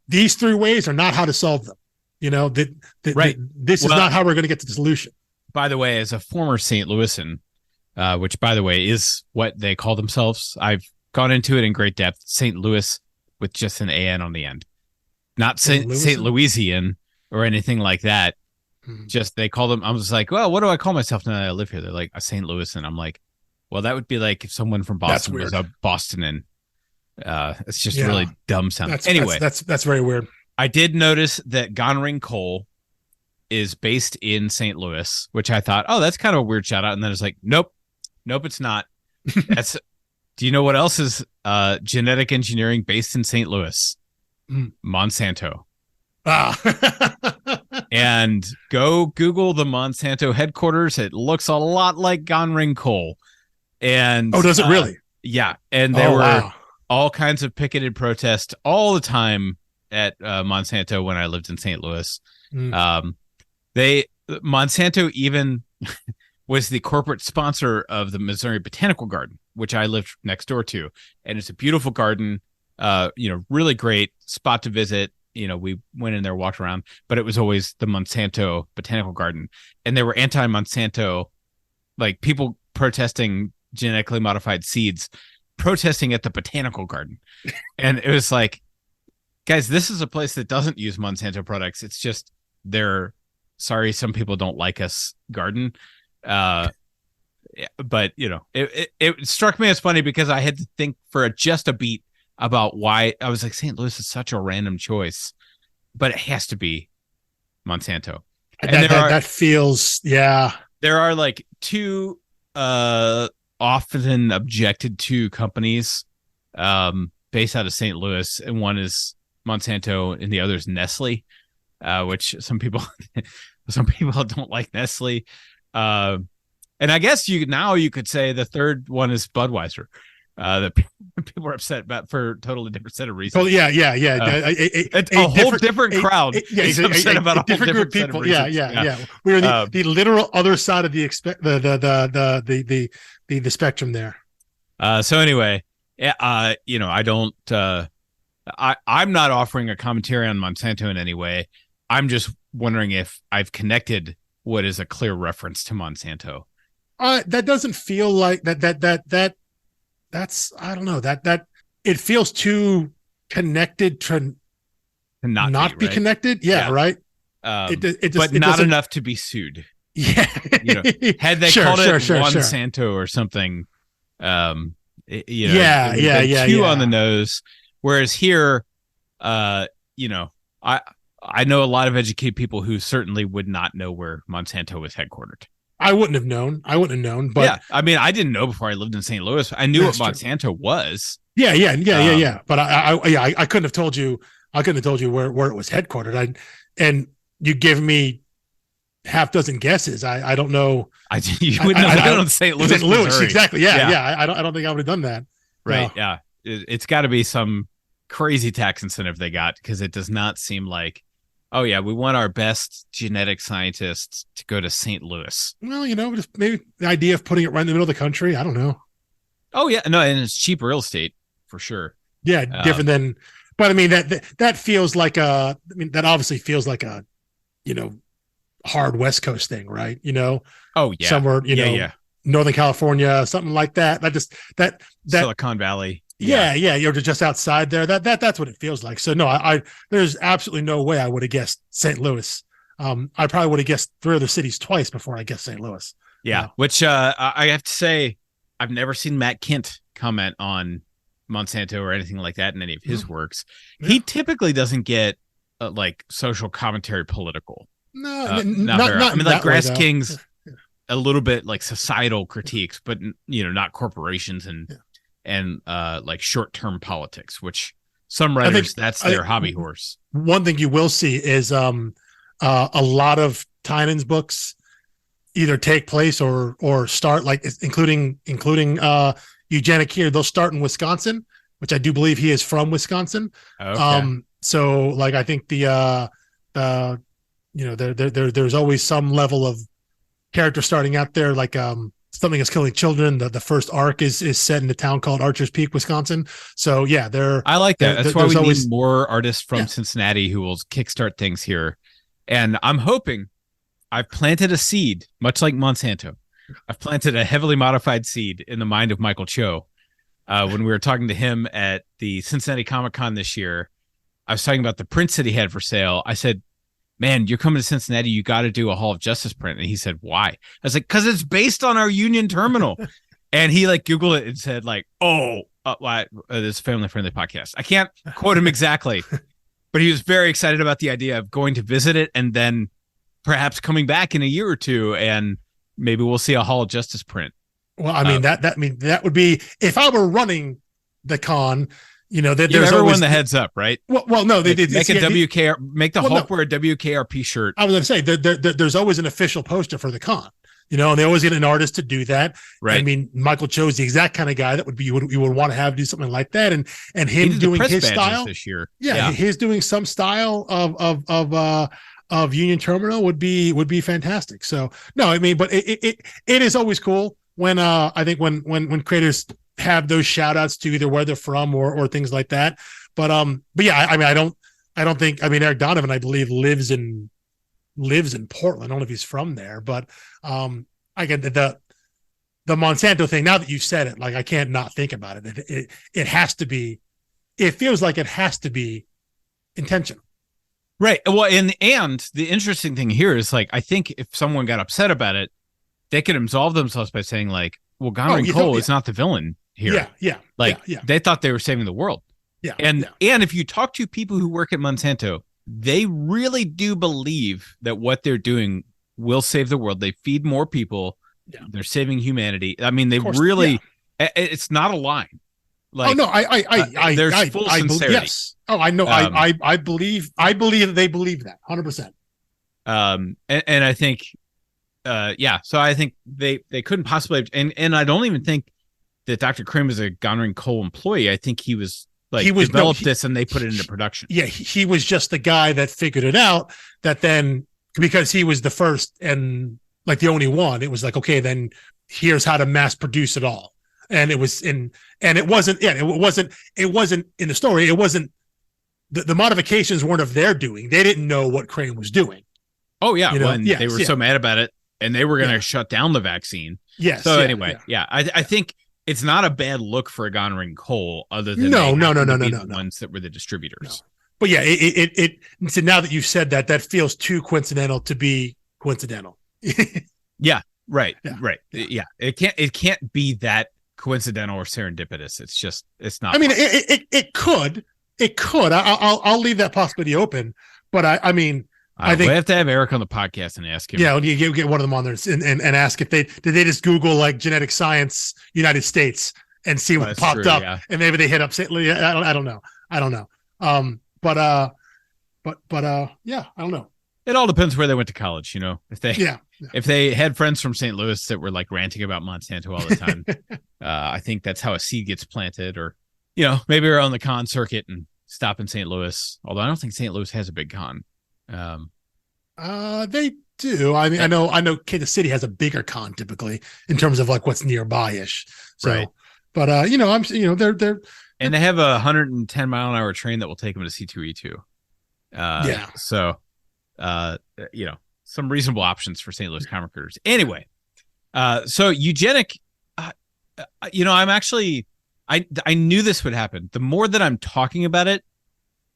these three ways are not how to solve them. You know, this is not how we're going to get to the solution. By the way, as a former St. Louisan, which by the way is what they call themselves, I've gone into it in great depth. St. Louis with just an AN on the end, not St. Louisian or anything like that. Mm-hmm. Just they call them. I was like, well, what do I call myself now that I live here? They're like a St. Louisan. I'm like, well, that would be like if someone from Boston was a Bostonan. It's just really dumb sound. Anyway, that's very weird. I did notice that Gonring Coal is based in St. Louis, which I thought, oh, that's kind of a weird shout out. And then it's like, nope, it's not. That's. Do you know what else is genetic engineering based in St. Louis? Monsanto. And go Google the Monsanto headquarters. It looks a lot like Gonring Coal. And does it really? Yeah. And there were all kinds of picketed protests all the time at Monsanto when I lived in St. Louis. Monsanto even was the corporate sponsor of the Missouri Botanical Garden, which I lived next door to. And it's a beautiful garden, really great spot to visit. You know, we went in there, walked around, but it was always the Monsanto Botanical Garden. And they were anti-Monsanto, like people protesting genetically modified seeds, protesting at the Botanical Garden. And it was like, guys, this is a place that doesn't use Monsanto products. It's just their, sorry, some people don't like us garden. But you know, it struck me as funny because I had to think for just a beat about why. I was like, St. Louis is such a random choice, but it has to be Monsanto. And that feels, there are like two often objected to companies based out of St. Louis, and one is Monsanto and the other is Nestle, which some people don't like Nestle. And I guess you could say the third one is Budweiser. That people are upset about for a totally different set of reasons. Oh yeah. A whole different crowd. He's upset about a different group of people. Yeah. We're the literal other side of the spectrum there. So anyway, I don't. I'm not offering a commentary on Monsanto in any way. I'm just wondering if I've connected what is a clear reference to Monsanto. That doesn't feel like that. That's I don't know that it feels too connected to not be connected. Yeah, right. But not enough to be sued. Yeah. Had they called it Monsanto or something, too on the nose. Whereas here, I know a lot of educated people who certainly would not know where Monsanto was headquartered. I wouldn't have known, but yeah, I mean, I didn't know before I lived in St. Louis. I knew what Monsanto was. Yeah. But I couldn't have told you. I couldn't have told you where it was headquartered. And you give me half dozen guesses. I don't know. You wouldn't have known St. Louis. St. Louis, exactly. Yeah. I don't think I would have done that. Right. No. Yeah. It's got to be some crazy tax incentive they got, because it does not seem like, oh yeah, we want our best genetic scientists to go to St. Louis. Well, just maybe the idea of putting it right in the middle of the country. I don't know. Oh yeah, no, and it's cheap real estate for sure. Yeah, different than, but I mean that feels like that obviously feels like a, hard West Coast thing, right? Oh yeah, somewhere, Northern California, something like that. That Silicon Valley. Yeah, you're just outside there. That's what it feels like. So no, there's absolutely no way I would have guessed St. Louis. I probably would have guessed 3 other cities twice before I guessed St. Louis. Yeah, which I have to say, I've never seen Matt Kint comment on Monsanto or anything like that in any of his works. Yeah. He typically doesn't get like social commentary political. No, not I mean, like Grass King's a little bit like societal critiques, but not corporations and like short-term politics, which some writers, that's their hobby horse. One thing you will see is a lot of Tynion's books either take place or start, like including Eugenic here. They'll start in Wisconsin, which I do believe he is from Wisconsin. Okay. So like, I think there's always some level of character starting out there, like Something is Killing Children. The first arc is set in a town called Archer's Peak, Wisconsin. So yeah, I like that. That's why we need more artists from Cincinnati who will kickstart things here. And I'm hoping, I've planted a seed, much like Monsanto. I've planted a heavily modified seed in the mind of Michael Cho. When we were talking to him at the Cincinnati Comic-Con this year, I was talking about the prints that he had for sale. I said, man, you're coming to Cincinnati, you got to do a Hall of Justice print. And he said, why? I was like, because it's based on our Union Terminal. And he like Googled it and said like, this is a family-friendly podcast. I can't quote him exactly, but he was very excited about the idea of going to visit it and then perhaps coming back in a year or two, and maybe we'll see a Hall of Justice print. Well, I mean, that would be, if I were running the con, there's everyone always the heads up, right? Well, no, they did make a WKR, make the Hulk wear a WKRP shirt. I was going to say there's always an official poster for the con, and they always get an artist to do that. Right. I mean, Michael Cho's the exact kind of guy that you would want to have do something like that, and him doing his style this year. Yeah, his doing some style of Union Terminal would be fantastic. So no, I mean, but it is always cool when I think when creators have those shout outs to either where they're from or things like that. But yeah, I mean, I don't think, Eryk Donovan, I believe lives in Portland. I don't know if he's from there, but I get the Monsanto thing. Now that you've said it, like, I can't not think about it. It has to be, it feels like it has to be intentional. Right. Well, and the interesting thing here is, like, I think if someone got upset about it, they could absolve themselves by saying like, well, Goner Cole is not the villain here. Yeah. They thought they were saving the world. Yeah. And if you talk to people who work at Monsanto, they really do believe that what they're doing will save the world. They feed more people. Yeah. They're saving humanity. I mean, they really, it's not a line. Like, oh no, there's full sincerity. Yes. Oh, I know. I believe that they believe that 100%. And I think, so I think they couldn't possibly, and I don't even think that Dr. Krim is a Goner Cole employee. I think he was developed this and they put it into production. Yeah, he was just the guy that figured it out. That then, because he was the first and like the only one, it was like, okay, then here's how to mass produce it all. And it was it wasn't in the story. It wasn't the modifications weren't of their doing. They didn't know what Crane was doing. Oh yeah, they were so mad about it, and they were going to shut down the vaccine. Yes. So anyway, I think it's not a bad look for a Goner Cole, other than no, ones that were the distributors. No. But yeah, it so now that you've said that, that feels too coincidental to be coincidental. Yeah, right, Yeah. right. Yeah, it can't be that coincidental or serendipitous. It's not. I mean, it could. It could. I'll leave that possibility open. But I mean, I think we have to have Eryk on the podcast and ask him. Yeah, you get one of them on there and ask if did they just Google like genetic science United States and see what popped up, yeah. And maybe they hit up. I don't know. But yeah, I don't know. It all depends where they went to college, if they had friends from St. Louis that were like ranting about Monsanto all the time. I think that's how a seed gets planted, or maybe we're on the con circuit and stop in St. Louis. Although I don't think St. Louis has a big con. They do. I mean, I know Kansas City has a bigger con typically in terms of like what's nearby-ish. So, right. But they're and they have a 110-mile-an-hour train that will take them to C2E2. Yeah. So, some reasonable options for St. Louis comic readers. Anyway, so Eugenic, I'm actually, I knew this would happen. The more that I'm talking about it,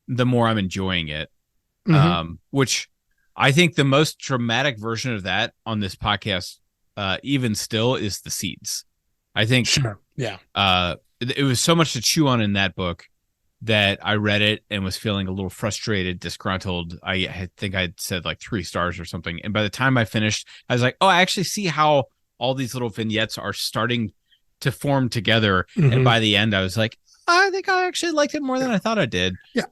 the more I'm enjoying it. Mm-hmm. Which I think the most dramatic version of that on this podcast, even still, is the seeds. I think, sure, yeah. It was so much to chew on in that book that I read it and was feeling a little frustrated, disgruntled. I think I'd said like 3 stars or something. And by the time I finished, I was like, oh, I actually see how all these little vignettes are starting to form together. Mm-hmm. And by the end, I was like, I think I actually liked it more than I thought I did. Yeah.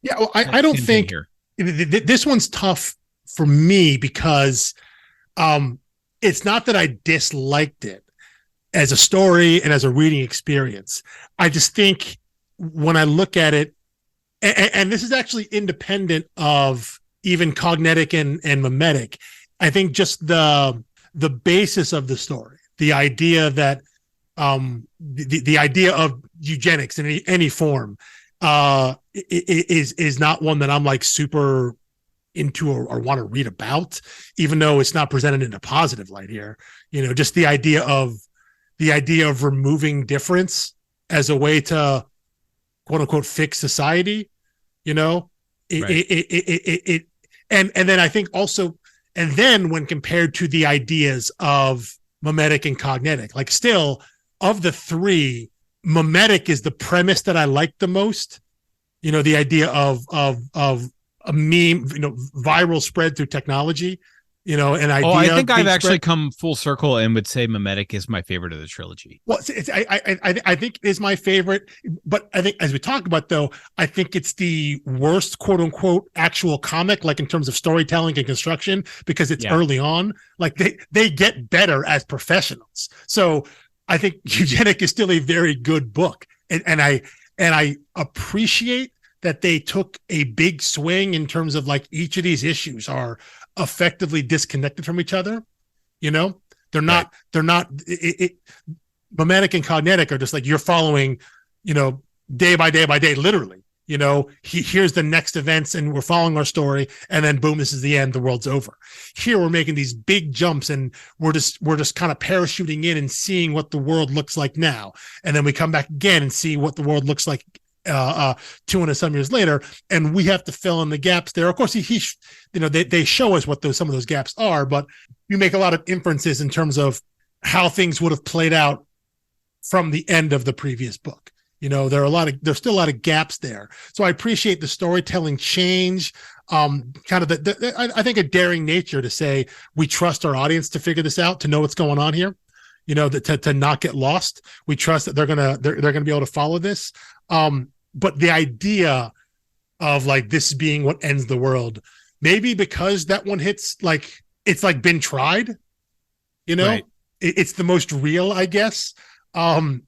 Yeah. Well, I don't think this one's tough for me because it's not that I disliked it as a story and as a reading experience. I just think when I look at it, and this is actually independent of even cognetic and mimetic, I think just the basis of the story, the idea that the idea of eugenics in any form is not one that I'm like super into or want to read about, even though it's not presented in a positive light here. Just the idea of removing difference as a way to quote unquote fix society, right. And then I think also, and then when compared to the ideas of mimetic and cognetic, like still of the 3, mimetic is the premise that I like the most. The idea of a meme, viral spread through technology, an idea. I think I've actually come full circle and would say mimetic is my favorite of the trilogy. Well, I think it is my favorite, but I think as we talk about though, I think it's the worst quote unquote actual comic, like in terms of storytelling and construction, because it's early on. Like they get better as professionals. So I think Eugenic is still a very good book, and I appreciate that they took a big swing in terms of like each of these issues are effectively disconnected from each other. They're not mimetic and cognetic are just like you're following, day by day, literally. Here's the next events and we're following our story, and then boom, this is the end, the world's over. Here we're making these big jumps and we're just kind of parachuting in and seeing what the world looks like now, and then we come back again and see what the world looks like 200 some years later, and we have to fill in the gaps there. Of course, they show us what some of those gaps are, but you make a lot of inferences in terms of how things would have played out from the end of the previous book. There's still a lot of gaps there. So I appreciate the storytelling change, kind of I think a daring nature to say we trust our audience to figure this out, to know what's going on here. To not get lost. We trust that they're gonna be able to follow this. But the idea of like this being what ends the world, maybe because that one hits like it's like been tried, right. It's the most real, I guess. Which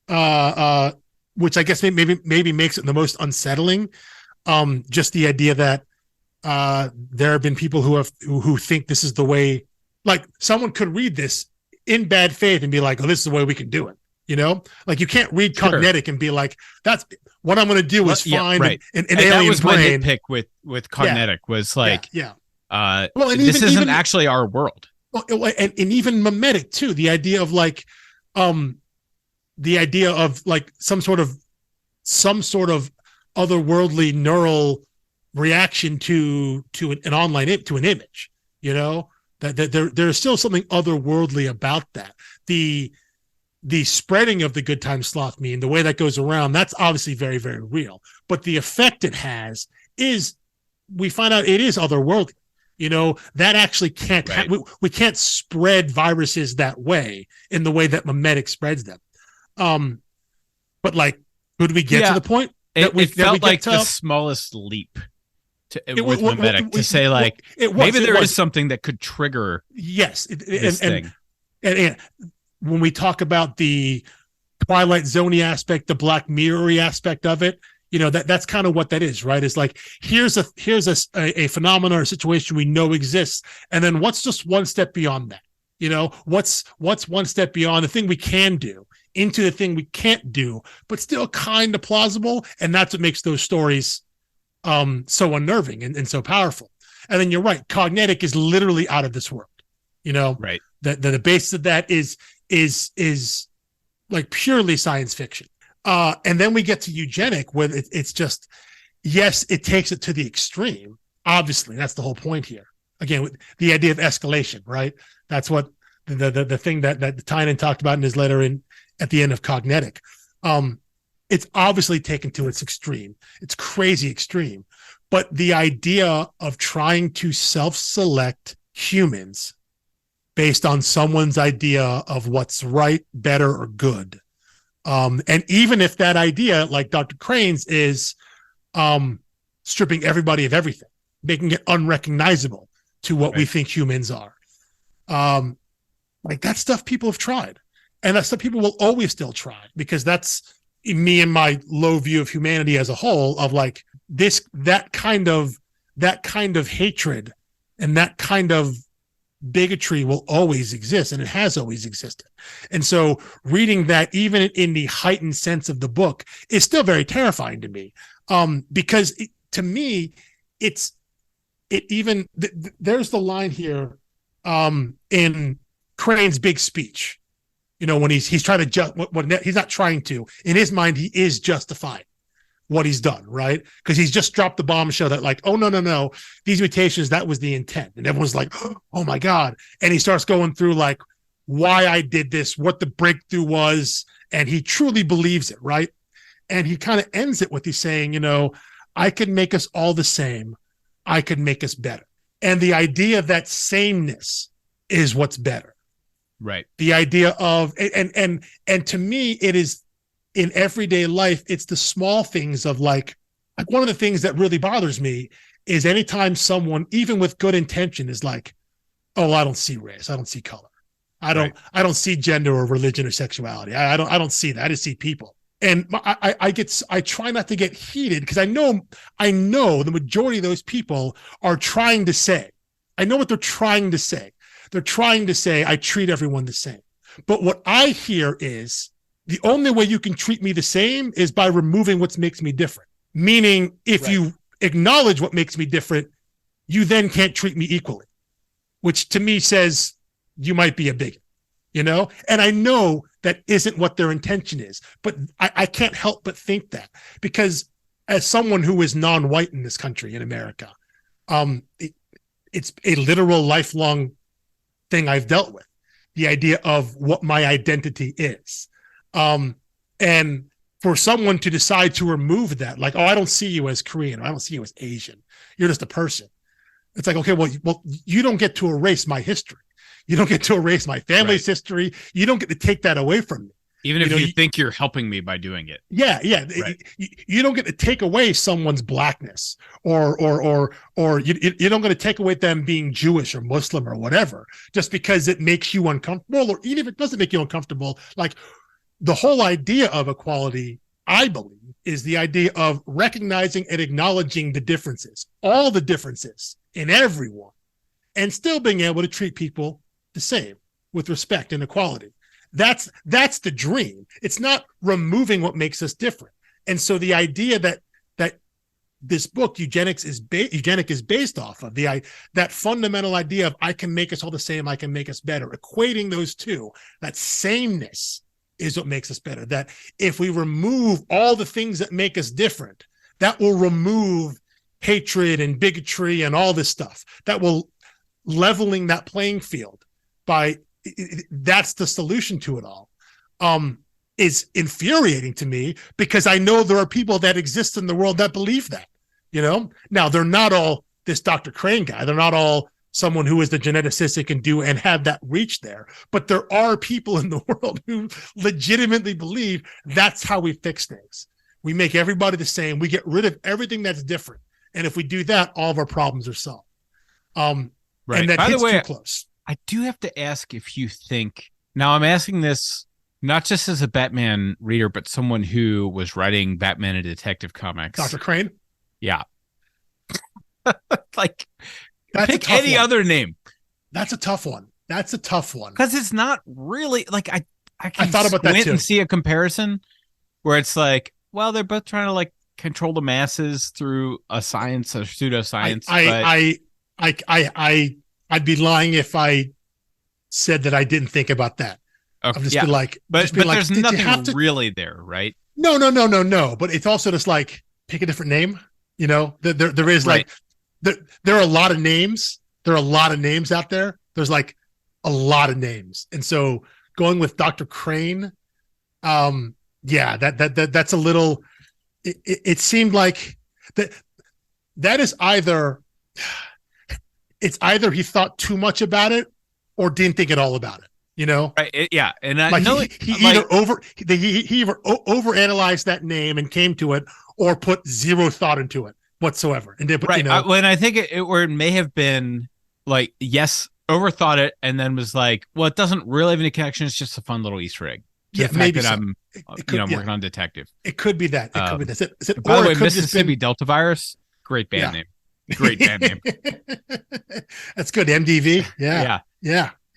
I guess maybe makes it the most unsettling. Just the idea that there have been people who think this is the way. Like someone could read this in bad faith and be like, "Oh, this is the way we can do it." Like you can't read cognetic and be like, "That's what I'm going to do is find an alien that was brain." My nitpick with cognetic was like, well, and this isn't actually our world. Well, and even mimetic too. The idea of like, some sort of otherworldly neural reaction to an online to an image. That there's still something otherworldly about that. The spreading of the good time sloth meme, the way that goes around, that's obviously very, very real. But the effect it has is, we find out it is otherworldly. That actually can't, right. We can't spread viruses that way, in the way that memetic spreads them. But like, who do we get to the point? It felt like the smallest leap with memetic to say, like, maybe there is something that could trigger this thing. And when we talk about the Twilight Zone aspect, the Black Mirror aspect of it, that's kind of what that is, right? It's like, here's a phenomenon or a situation we know exists, and then what's just one step beyond that? What's one step beyond the thing we can do into the thing we can't do, but still kind of plausible, and that's what makes those stories so unnerving and so powerful. And then you're right, Cognetic is literally out of this world. Right. The basis of that is like purely science fiction. And then we get to Eugenic, where it's just, yes, it takes it to the extreme. Obviously, that's the whole point here. Again, with the idea of escalation, right? That's what the thing that Tynion talked about in his letter at the end of Cognetic. It's obviously taken to its extreme. It's crazy extreme. But the idea of trying to self-select humans based on someone's idea of what's right, better, or good. And even if that idea, like Dr. Crane's, is stripping everybody of everything, making it unrecognizable to what we think humans are. Like, that stuff people have tried. And that stuff people will always still try, because that's me and my low view of humanity as a whole, of like that kind of hatred and that kind of bigotry will always exist, and it has always existed. And so reading that, even in the heightened sense of the book, is still very terrifying to me, because to me, there's the line here in Crane's big speech, when he's trying to he's not trying to, in his mind, he is justifying what he's done, right? Because he's just dropped the bombshell that, like, oh, no, these mutations, that was the intent. And everyone's like, oh my God. And he starts going through like why I did this, what the breakthrough was. And he truly believes it, right? And he kind of ends it with, he's saying, I can make us all the same. I can make us better. And the idea that sameness is what's better. Right. The idea of, and to me, it is, in everyday life, it's the small things of like one of the things that really bothers me is anytime someone, even with good intention, is like, oh, I don't see race, I don't see color, I don't see gender or religion or sexuality, I don't see that, I just see people. And I try not to get heated, because I know the majority of those people are trying to say, I know what they're trying to say. They're trying to say, I treat everyone the same. But what I hear is, the only way you can treat me the same is by removing what makes me different. Meaning, if you acknowledge what makes me different, you then can't treat me equally, which to me says you might be a bigot, And I know that isn't what their intention is, but I can't help but think that, because as someone who is non-white in this country, in America, it's a literal lifelong thing I've dealt with, the idea of what my identity is. And for someone to decide to remove that, like, oh, I don't see you as Korean, or I don't see you as Asian, you're just a person. It's like, okay, well, you don't get to erase my history. You don't get to erase my family's history. You don't get to take that away from me. Even if you think you're helping me by doing it. Yeah. Right. You don't get to take away someone's blackness, or you don't get to take away them being Jewish or Muslim or whatever, just because it makes you uncomfortable, or even if it doesn't make you uncomfortable. Like, the whole idea of equality, I believe, is the idea of recognizing and acknowledging the differences, all the differences in everyone, and still being able to treat people the same with respect and equality. That's the dream. It's not removing what makes us different. And so the idea that this book, Eugenic, is based off of that fundamental idea of I can make us all the same, I can make us better, equating those two, that sameness is what makes us better. That if we remove all the things that make us different, that will remove hatred and bigotry and all this stuff. That will leveling that playing field that's the solution to it all, is infuriating to me, because I know there are people that exist in the world that believe that, now they're not all this Dr. Crane guy. They're not all someone who is the geneticist that can do and have that reach there. But there are people in the world who legitimately believe that's how we fix things. We make everybody the same. We get rid of everything that's different. And if we do that, all of our problems are solved. Right. And that hits too close. I do have to ask if you think, now I'm asking this not just as a Batman reader, but someone who was writing Batman and Detective Comics. Dr. Crane? Yeah. Like, pick any other name. That's a tough one. Because it's not really, like, I thought about that too. And see a comparison where it's like, well, they're both trying to, like, control the masses through a pseudoscience. I'd be lying if I said that I didn't think about that. Okay, I've just been like, but there's nothing really there, right? No. But it's also just like, pick a different name. There is right. Like, there are a lot of names. There are a lot of names out there. There's like a lot of names. And so going with Dr. Crane, that's a little, it seemed like that is either, it's either he thought too much about it or didn't think at all about it. Right, yeah, and I like know he either overanalyzed that name and came to it, or put zero thought into it whatsoever. And then, right, when I think it may have been like, yes, overthought it, and then was like, well, it doesn't really have any connection. It's just a fun little Easter egg. The fact that I'm working on detective. It could be that. It could be that. By the way, Mississippi Delta virus, great band name. Great band name. That's good. MDV. Yeah.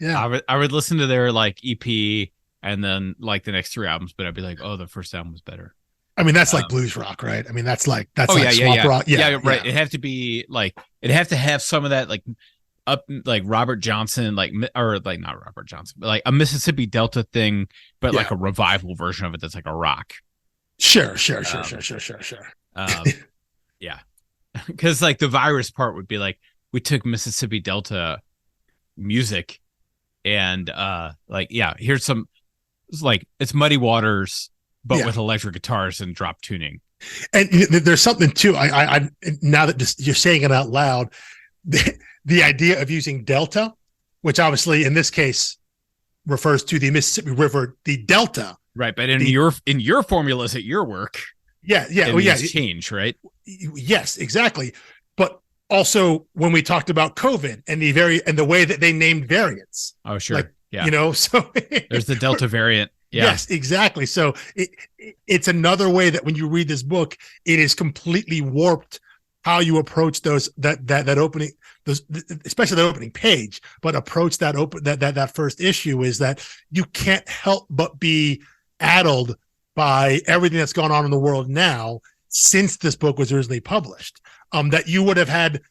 I would listen to their like EP and then like the next 3 albums, but I'd be like, oh, the first album was better. I mean, that's like blues rock, right? I mean, that's like swamp rock. Yeah, right. It'd have to be like, it'd have to have some of that like up like Robert Johnson, like, or like not Robert Johnson, but like a Mississippi Delta thing, but like a revival version of it that's like a rock. Sure. Yeah. Because like the virus part would be like, we took Mississippi Delta music and here's some, it's like, it's Muddy Waters but with electric guitars and drop tuning. And there's something too, I now that you're saying it out loud, the idea of using Delta, which obviously in this case refers to the Mississippi River, the Delta, right? But in your formulas at your work, change, right? Yes, exactly. But also when we talked about COVID and the way that they named variants. Oh, sure. Like, so there's the Delta variant. Yeah. Yes, exactly. So it's another way that when you read this book, it is completely warped how you approach that opening, especially that opening page, but approach that first issue is that you can't help but be addled by everything that's gone on in the world now since this book was originally published. That you would have had,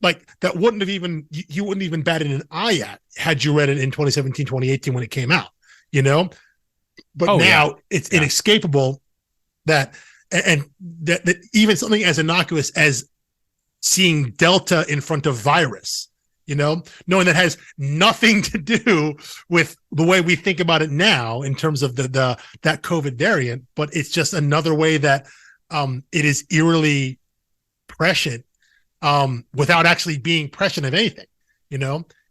like, that wouldn't have even, you wouldn't even batted an eye at had you read it in 2017, 2018 when it came out, But it's inescapable that even something as innocuous as seeing Delta in front of virus, knowing that has nothing to do with the way we think about it now in terms of that COVID variant, but it's just another way that it is eerily prescient without actually being prescient of anything.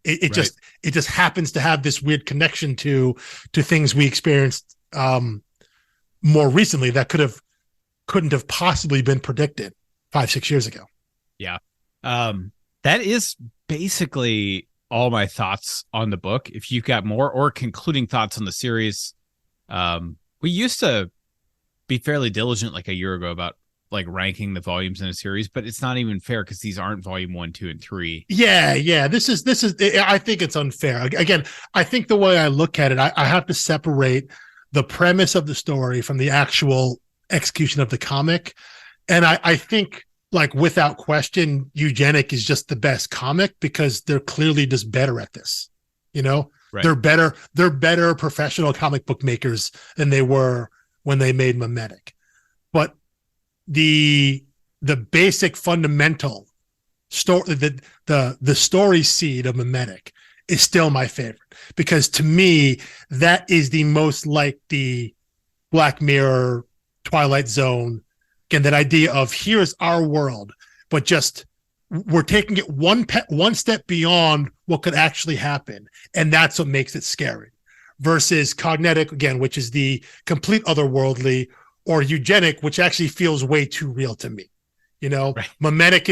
It just happens to have this weird connection to things we experienced more recently that couldn't have possibly been predicted 5-6 years ago. Yeah. That is basically all my thoughts on the book. If you've got more or concluding thoughts on the series, we used to be fairly diligent like a year ago about like ranking the volumes in a series, but it's not even fair because these aren't volume 1, 2, and 3. Yeah. This is, I think it's unfair. Again, I think the way I look at it, I have to separate the premise of the story from the actual execution of the comic. And I think, like, without question, Eugenic is just the best comic because they're clearly just better at this. Right. They're better professional comic book makers than they were when they made Memetic. But the basic fundamental story, the story seed of mimetic is still my favorite, because to me that is the most like the Black Mirror, Twilight Zone. Again, that idea of here's our world, but just we're taking it one step beyond what could actually happen, and that's what makes it scary. Versus cognitic, again, which is the complete otherworldly, or eugenic, which actually feels way too real to me. You know, right. Mimetic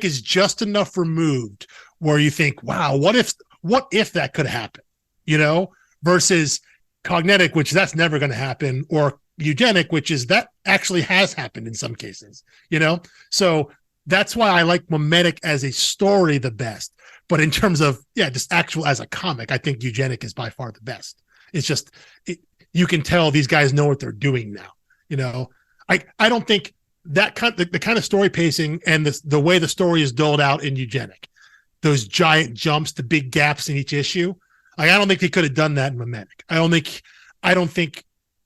is just enough removed where you think, wow, what if that could happen? You know, versus cognitic, which that's never going to happen, or eugenic, which is that actually has happened in some cases, you know? So that's why I like mimetic as a story the best. But in terms of, just actual as a comic, I think eugenic is by far the best. It's just, you can tell these guys know what they're doing now. You know, I don't think that the kind of story pacing and the way the story is doled out in eugenic, those giant jumps, the big gaps in each issue, I don't think they could have done that in mimetic. I don't think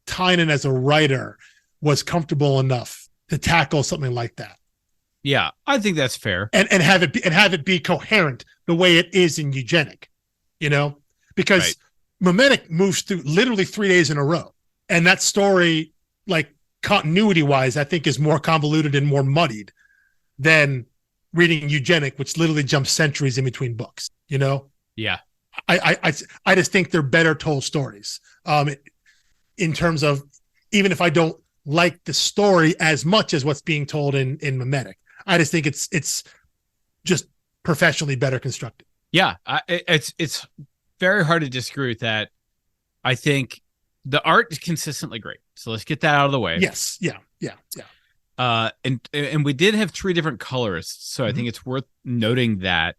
Tynion as a writer was comfortable enough to tackle something like that. Yeah, I think that's fair. And have it be coherent the way it is in eugenic, you know, because mimetic moves through literally 3 days in a row. And that story, like continuity wise, I think is more convoluted and more muddied than reading eugenic, which literally jumps centuries in between books, you know? Yeah. I just think they're better told stories. In terms of, even if I don't like the story as much as what's being told in mimetic, I just think it's just professionally better constructed. Yeah, it's very hard to disagree with that. I think the art is consistently great. So let's get that out of the way. Yes. Yeah. And we did have 3 different colorists, so I think it's worth noting that.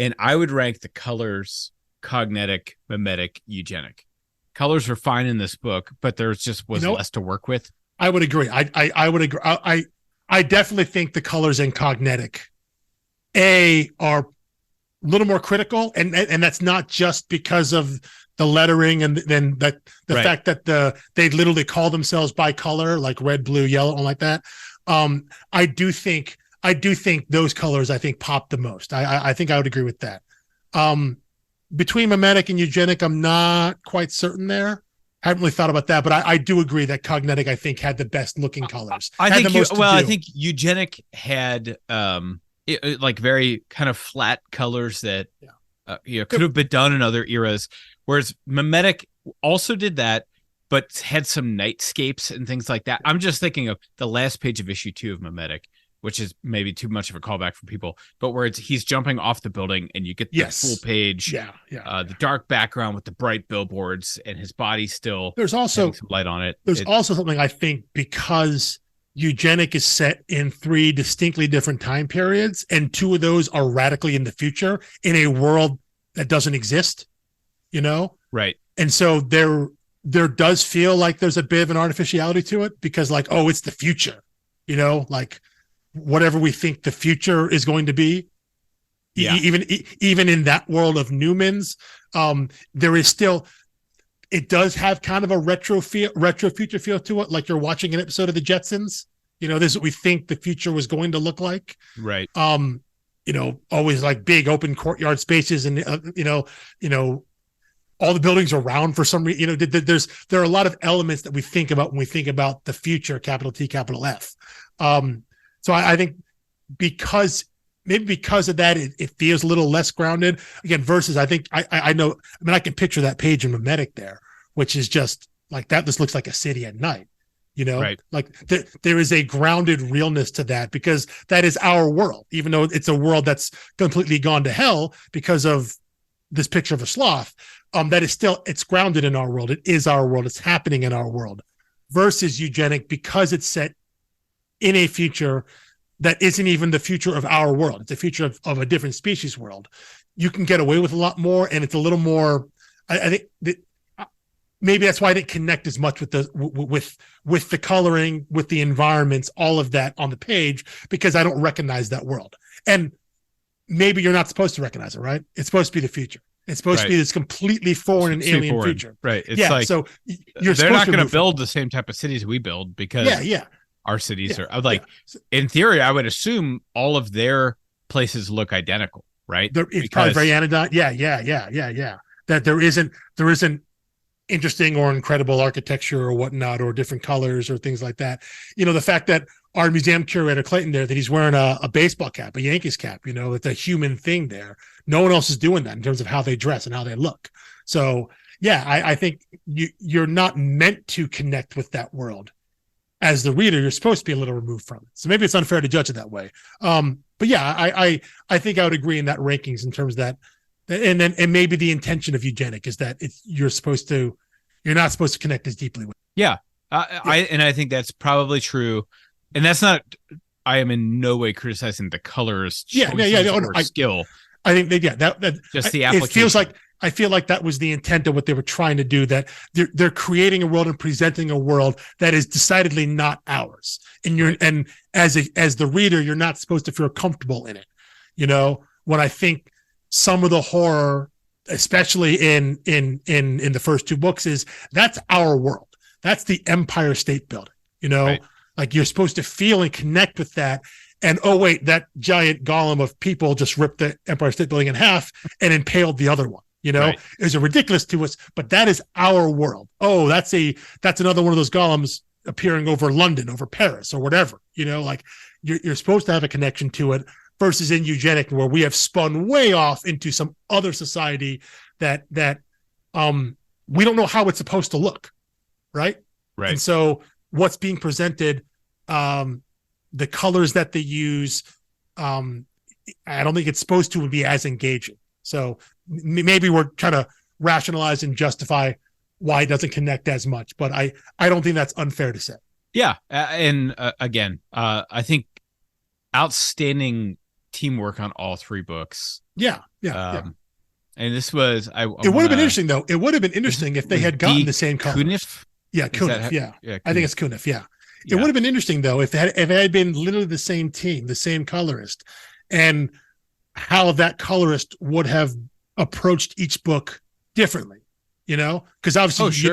And I would rank the colors cognitic, mimetic, eugenic. Colors are fine in this book, but there's just was less to work with. I would agree. I would agree. I definitely think the colors in cognitic are a little more critical, and that's not just because of the lettering and then the fact that they literally call themselves by color, like red, blue, yellow, and like that. I do think those colors pop the most. I think I would agree with that. Between mimetic and eugenic, I'm not quite certain there. I haven't really thought about that, but I do agree that cognitic, I think, had the best looking colors. I think eugenic had like very kind of flat colors that could have been done in other eras, whereas mimetic also did that, but had some nightscapes and things like that. I'm just thinking of the last page of issue 2 of mimetic, which is maybe too much of a callback for people, but where he's jumping off the building and you get the full page, the dark background with the bright billboards and his body still. There's also some light on it. There's also something, I think, because eugenic is set in 3 distinctly different time periods, and 2 of those are radically in the future in a world that doesn't exist, you know? Right. And so there does feel like there's a bit of an artificiality to it, because like, oh, it's the future, you know, like whatever we think the future is going to be. Even in that world of Newman's, there is still, it does have kind of a retro future feel to it, like you're watching an episode of the Jetsons. You know, this is what we think the future was going to look like. Right. You know, always like big open courtyard spaces, and you know, all the buildings are round for some reason. You know, there are a lot of elements that we think about when we think about the future, capital T, capital F. So I think because of that, it feels a little less grounded. Again, versus I think I know. I mean, I can picture that page in mimetic there, which is just like that. This looks like a city at night. You know, right. Like there is a grounded realness to that, because that is our world, even though it's a world that's completely gone to hell because of this picture of a sloth. That is still, it's grounded in our world. It is our world. It's happening in our world. Versus eugenic, because it's set in a future that isn't even the future of our world. It's a future of a different species world. You can get away with a lot more, and it's a little more. I think that maybe that's why I didn't connect as much with the coloring, with the environments, all of that on the page, because I don't recognize that world. And maybe you're not supposed to recognize it, right? It's supposed to be the future. It's supposed to be this completely foreign and alien future. Right. It's like, so they're not going to build the same type of cities we build, because our cities are like, in theory, I would assume all of their places look identical, right? It's probably very anodyne. Yeah. That there isn't interesting or incredible architecture or whatnot, or different colors or things like that. The fact that our museum curator Clayton there, that he's wearing a baseball cap, a Yankees cap, it's a human thing there. No one else is doing that in terms of how they dress and how they look. So yeah, I think you're not meant to connect with that world. As the reader, you're supposed to be a little removed from it. So maybe it's unfair to judge it that way. But yeah, I think I would agree in that rankings in terms of that. And maybe the intention of Eugenic is that you're not supposed to connect as deeply with. Yeah. I think that's probably true. And that's not, I am in no way criticizing the colorist or skill. I think that just the application. I feel like that was the intent of what they were trying to do, that they're creating a world and presenting a world that is decidedly not ours. And as the reader, you're not supposed to feel comfortable in it. When I think some of the horror, especially in the first two books, is that's our world. That's the Empire State Building, Right. Like you're supposed to feel and connect with that. And oh wait, that giant golem of people just ripped the Empire State Building in half and impaled the other one. Right. It's ridiculous to us, but that is our world. Oh, that's another one of those golems appearing over London, over Paris, or whatever. Like you're supposed to have a connection to it. Versus in Eugenic, where we have spun way off into some other society that we don't know how it's supposed to look, right? Right. And so what's being presented, the colors that they use, I don't think it's supposed to be as engaging. So maybe we're trying to rationalize and justify why it doesn't connect as much, but I don't think that's unfair to say. Yeah, and again, I think outstanding teamwork on all three books. Yeah. And this was it would have been interesting though. It would have been interesting if they had gotten the same color. Cunif? Yeah, Cunif. Yeah. I think it's Cunif. Yeah. Yeah. It would have been interesting though if it had been literally the same team, the same colorist, and how that colorist would have approached each book differently. Because obviously,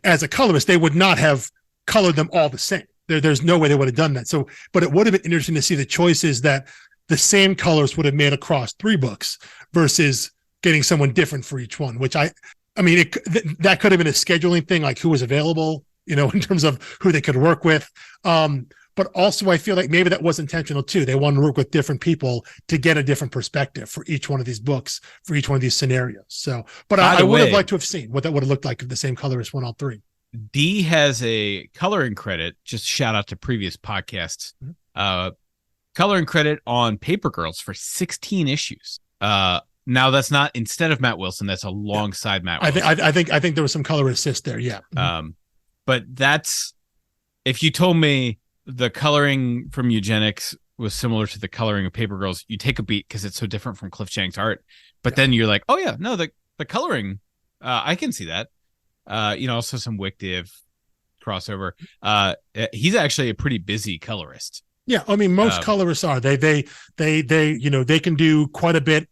as a colorist, they would not have colored them all the same. There's no way they would have done that. So, but it would have been interesting to see the choices that the same colors would have made across three books versus getting someone different for each one, which that could have been a scheduling thing, like who was available, in terms of who they could work with. But also I feel like maybe that was intentional too. They wanted to work with different people to get a different perspective for each one of these books, for each one of these scenarios. So, but I would have liked to have seen what that would have looked like if the same colorist went all three. D has a coloring credit. Just shout out to previous podcasts. Coloring credit on Paper Girls for 16 issues. Now that's not instead of Matt Wilson. That's alongside Matt Wilson. I think there was some color assist there. Yeah. But that's, if you told me the coloring from Eugenics was similar to the coloring of Paper Girls, you take a beat because it's so different from Cliff Chang's art. But then you're like, oh yeah, no, the coloring, I can see that. Also some Wictive crossover. He's actually a pretty busy colorist. Yeah, I mean, most colorists are. They can do quite a bit,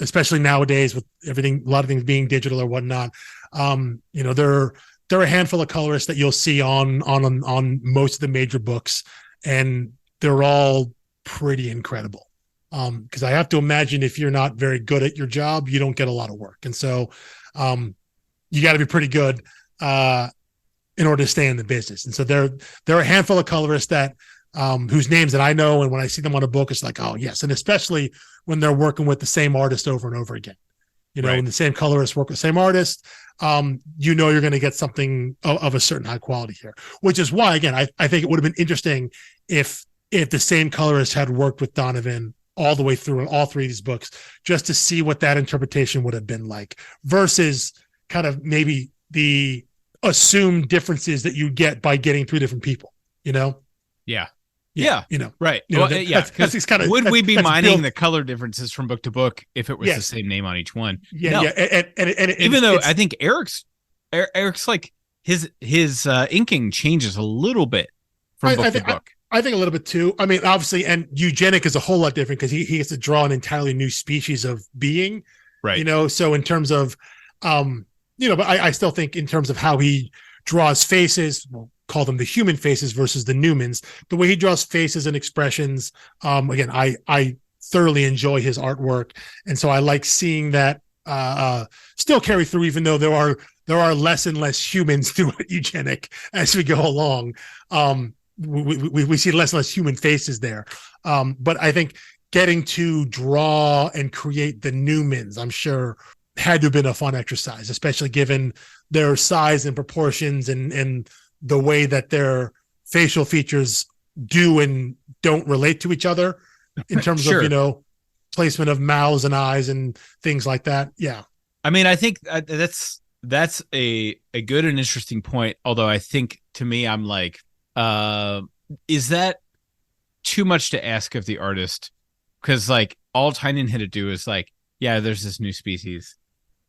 especially nowadays with everything, a lot of things being digital or whatnot. There are a handful of colorists that you'll see on most of the major books, and they're all pretty incredible. Because I have to imagine if you're not very good at your job, you don't get a lot of work, and so you got to be pretty good in order to stay in the business. And so there are a handful of colorists that whose names that I know, and when I see them on a book, it's like, oh yes, and especially when they're working with the same artist over and over again. Right. When the same colorists work with the same artist, you're going to get something of a certain high quality here, which is why, again, I think it would have been interesting if the same colorist had worked with Donovan all the way through in all three of these books, just to see what that interpretation would have been like versus kind of maybe the assumed differences that you get by getting three different people, Yeah. Right. That's kind of, would we be mining the color differences from book to book if it was the same name on each one? Yeah. And even though I think Eryk's like his inking changes a little bit from book to book. I think a little bit too. I mean, obviously, and Eugenic is a whole lot different because he has to draw an entirely new species of being, right? So in terms of, but I still think in terms of how he draws faces, we'll call them the human faces versus the Newmans. The way he draws faces and expressions, again, I thoroughly enjoy his artwork, and so I like seeing that still carry through, even though there are less and less humans through Eugenic as we go along. We see less and less human faces there, but I think getting to draw and create the Newmans, I'm sure, had to have been a fun exercise, especially given their size and proportions and the way that their facial features do and don't relate to each other in terms Sure. of, placement of mouths and eyes and things like that. Yeah. I mean, I think that's a good and interesting point. Although I think, to me, I'm like, is that too much to ask of the artist? Because like all Tynion had to do is like, yeah, there's this new species.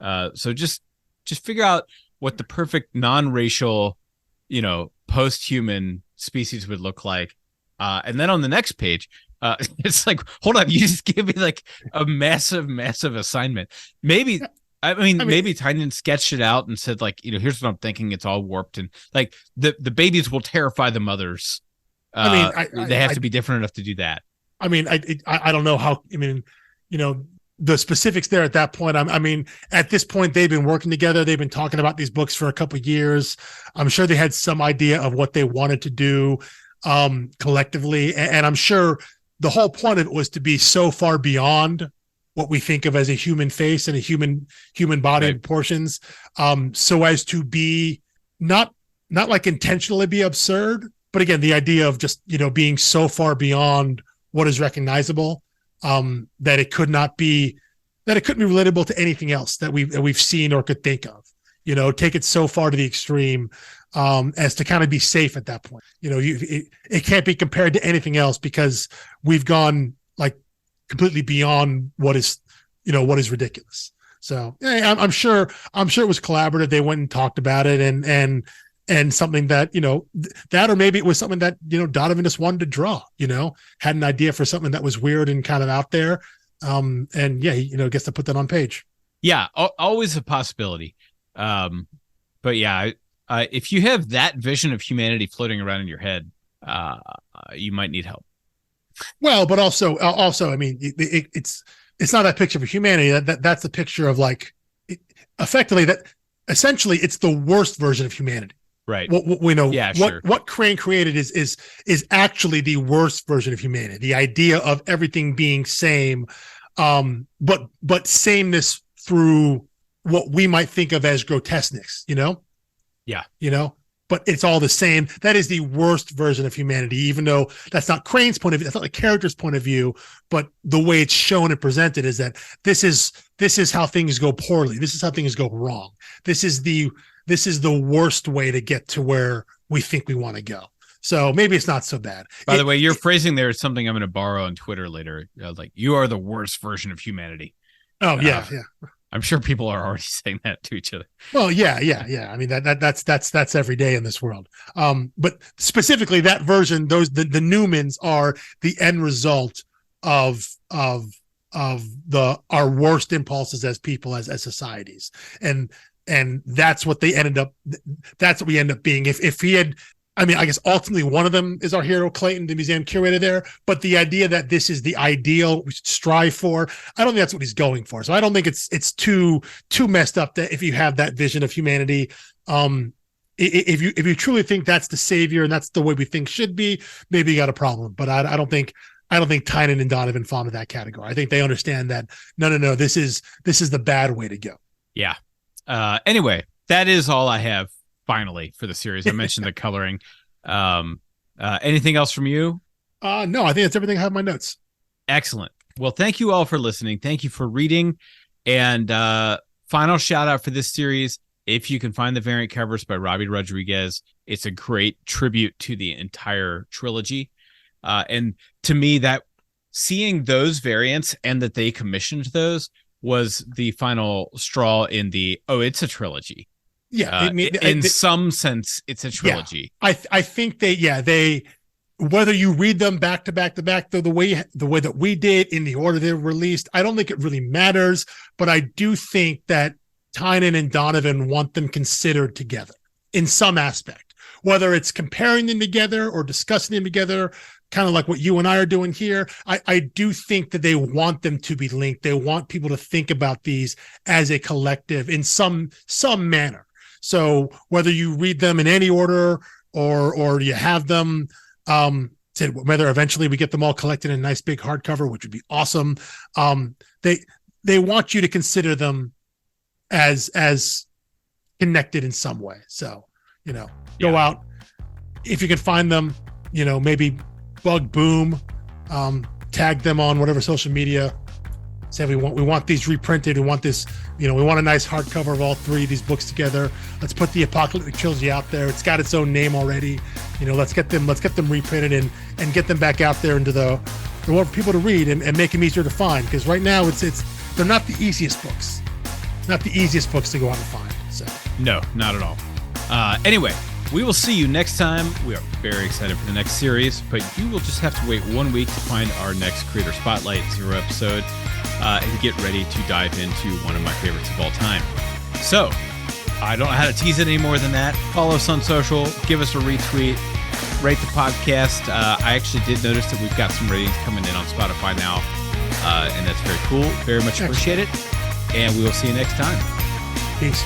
So just figure out what the perfect non-racial, post-human species would look like. And then on the next page, it's like, hold on, you just gave me like a massive assignment. Maybe maybe Tynion sketched it out and said like, here's what I'm thinking. It's all warped, and like the babies will terrify the mothers. They have to be different enough to do that. I mean, I don't know how. I mean, the specifics there at that point. I mean, at this point, they've been working together. They've been talking about these books for a couple of years. I'm sure they had some idea of what they wanted to do collectively, and I'm sure the whole point of it was to be so far beyond what we think of as a human face and a human body right. proportions, so as to be not like intentionally be absurd, but again, the idea of just being so far beyond what is recognizable, that it couldn't be relatable to anything else that we've seen or could think of. Take it so far to the extreme as to kind of be safe at that point. It can't be compared to anything else because we've gone like completely beyond what is ridiculous. So yeah, I'm sure it was collaborative. They went and talked about it and something that, that, or maybe it was something that, Donovan just wanted to draw, had an idea for something that was weird and kind of out there. And yeah, he, gets to put that on page. Yeah. Always a possibility. But yeah, if you have that vision of humanity floating around in your head, you might need help. Well, but also, I mean, it's not that picture of humanity. That's the picture of like, effectively that essentially it's the worst version of humanity. Right. What we know. Yeah, sure. What Crane created is actually the worst version of humanity. The idea of everything being same, but sameness through what we might think of as grotesqueness. Yeah. But it's all the same. That is the worst version of humanity, even though that's not Crane's point of view. That's not the character's point of view, but the way it's shown and presented is that this is how things go poorly. This is how things go wrong. This is the worst way to get to where we think we want to go. So maybe it's not so bad. By the way, your phrasing there is something I'm going to borrow on Twitter later. Like, you are the worst version of humanity. Oh yeah. I'm sure people are already saying that to each other. Well, yeah. I mean, that's every day in this world. But specifically that version, the Newmans are the end result of our worst impulses as people, as societies. And that's what they ended up. That's what we end up being. If he had, I mean, I guess ultimately one of them is our hero, Clayton, the museum curator there. But the idea that this is the ideal we should strive for, I don't think that's what he's going for. So I don't think it's too messed up that if you have that vision of humanity, if you truly think that's the savior and that's the way we think should be, maybe you got a problem. But I don't think Tynion and Donovan fall into that category. I think they understand that no, this is the bad way to go. Yeah. Anyway, that is all I have finally for the series. I mentioned the coloring. Anything else from you? No, I think that's everything I have in my notes. Excellent. Well, thank you all for listening. Thank you for reading. And final shout out for this series. If you can find the variant covers by Robbie Rodriguez, it's a great tribute to the entire trilogy. And to me, that seeing those variants and that they commissioned those was the final straw in it's a trilogy. Yeah, in some sense, it's a trilogy. Yeah, I think they whether you read them back to back the way that we did in the order they were released, I don't think it really matters. But I do think that Tynion and Donovan want them considered together. in some aspect, whether it's comparing them together or discussing them together, kind of like what you and I are doing here. I do think that they want them to be linked. They want people to think about these as a collective in some manner. So whether you read them in any order or you have them, whether eventually we get them all collected in a nice big hardcover, which would be awesome. They want you to consider them as connected in some way. So, go out if you can find them, maybe bug Boom, tag them on whatever social media. Say we want these reprinted. We want this, we want a nice hardcover of all three of these books together. Let's put the Apocalyptic Trilogy out there. It's got its own name already. Let's get them reprinted and get them back out there into the world for people to read and make them easier to find. Because right now they're not the easiest books. Not the easiest books to go out and find. So no, not at all. Anyway, we will see you next time. We are very excited for the next series, but you will just have to wait 1 week to find our next Creator Spotlight 0 episode and get ready to dive into one of my favorites of all time. So I don't know how to tease it any more than that. Follow us on social, give us a retweet, rate the podcast. I actually did notice that we've got some ratings coming in on Spotify now, and that's very cool. Very much appreciate it. And we will see you next time. Peace.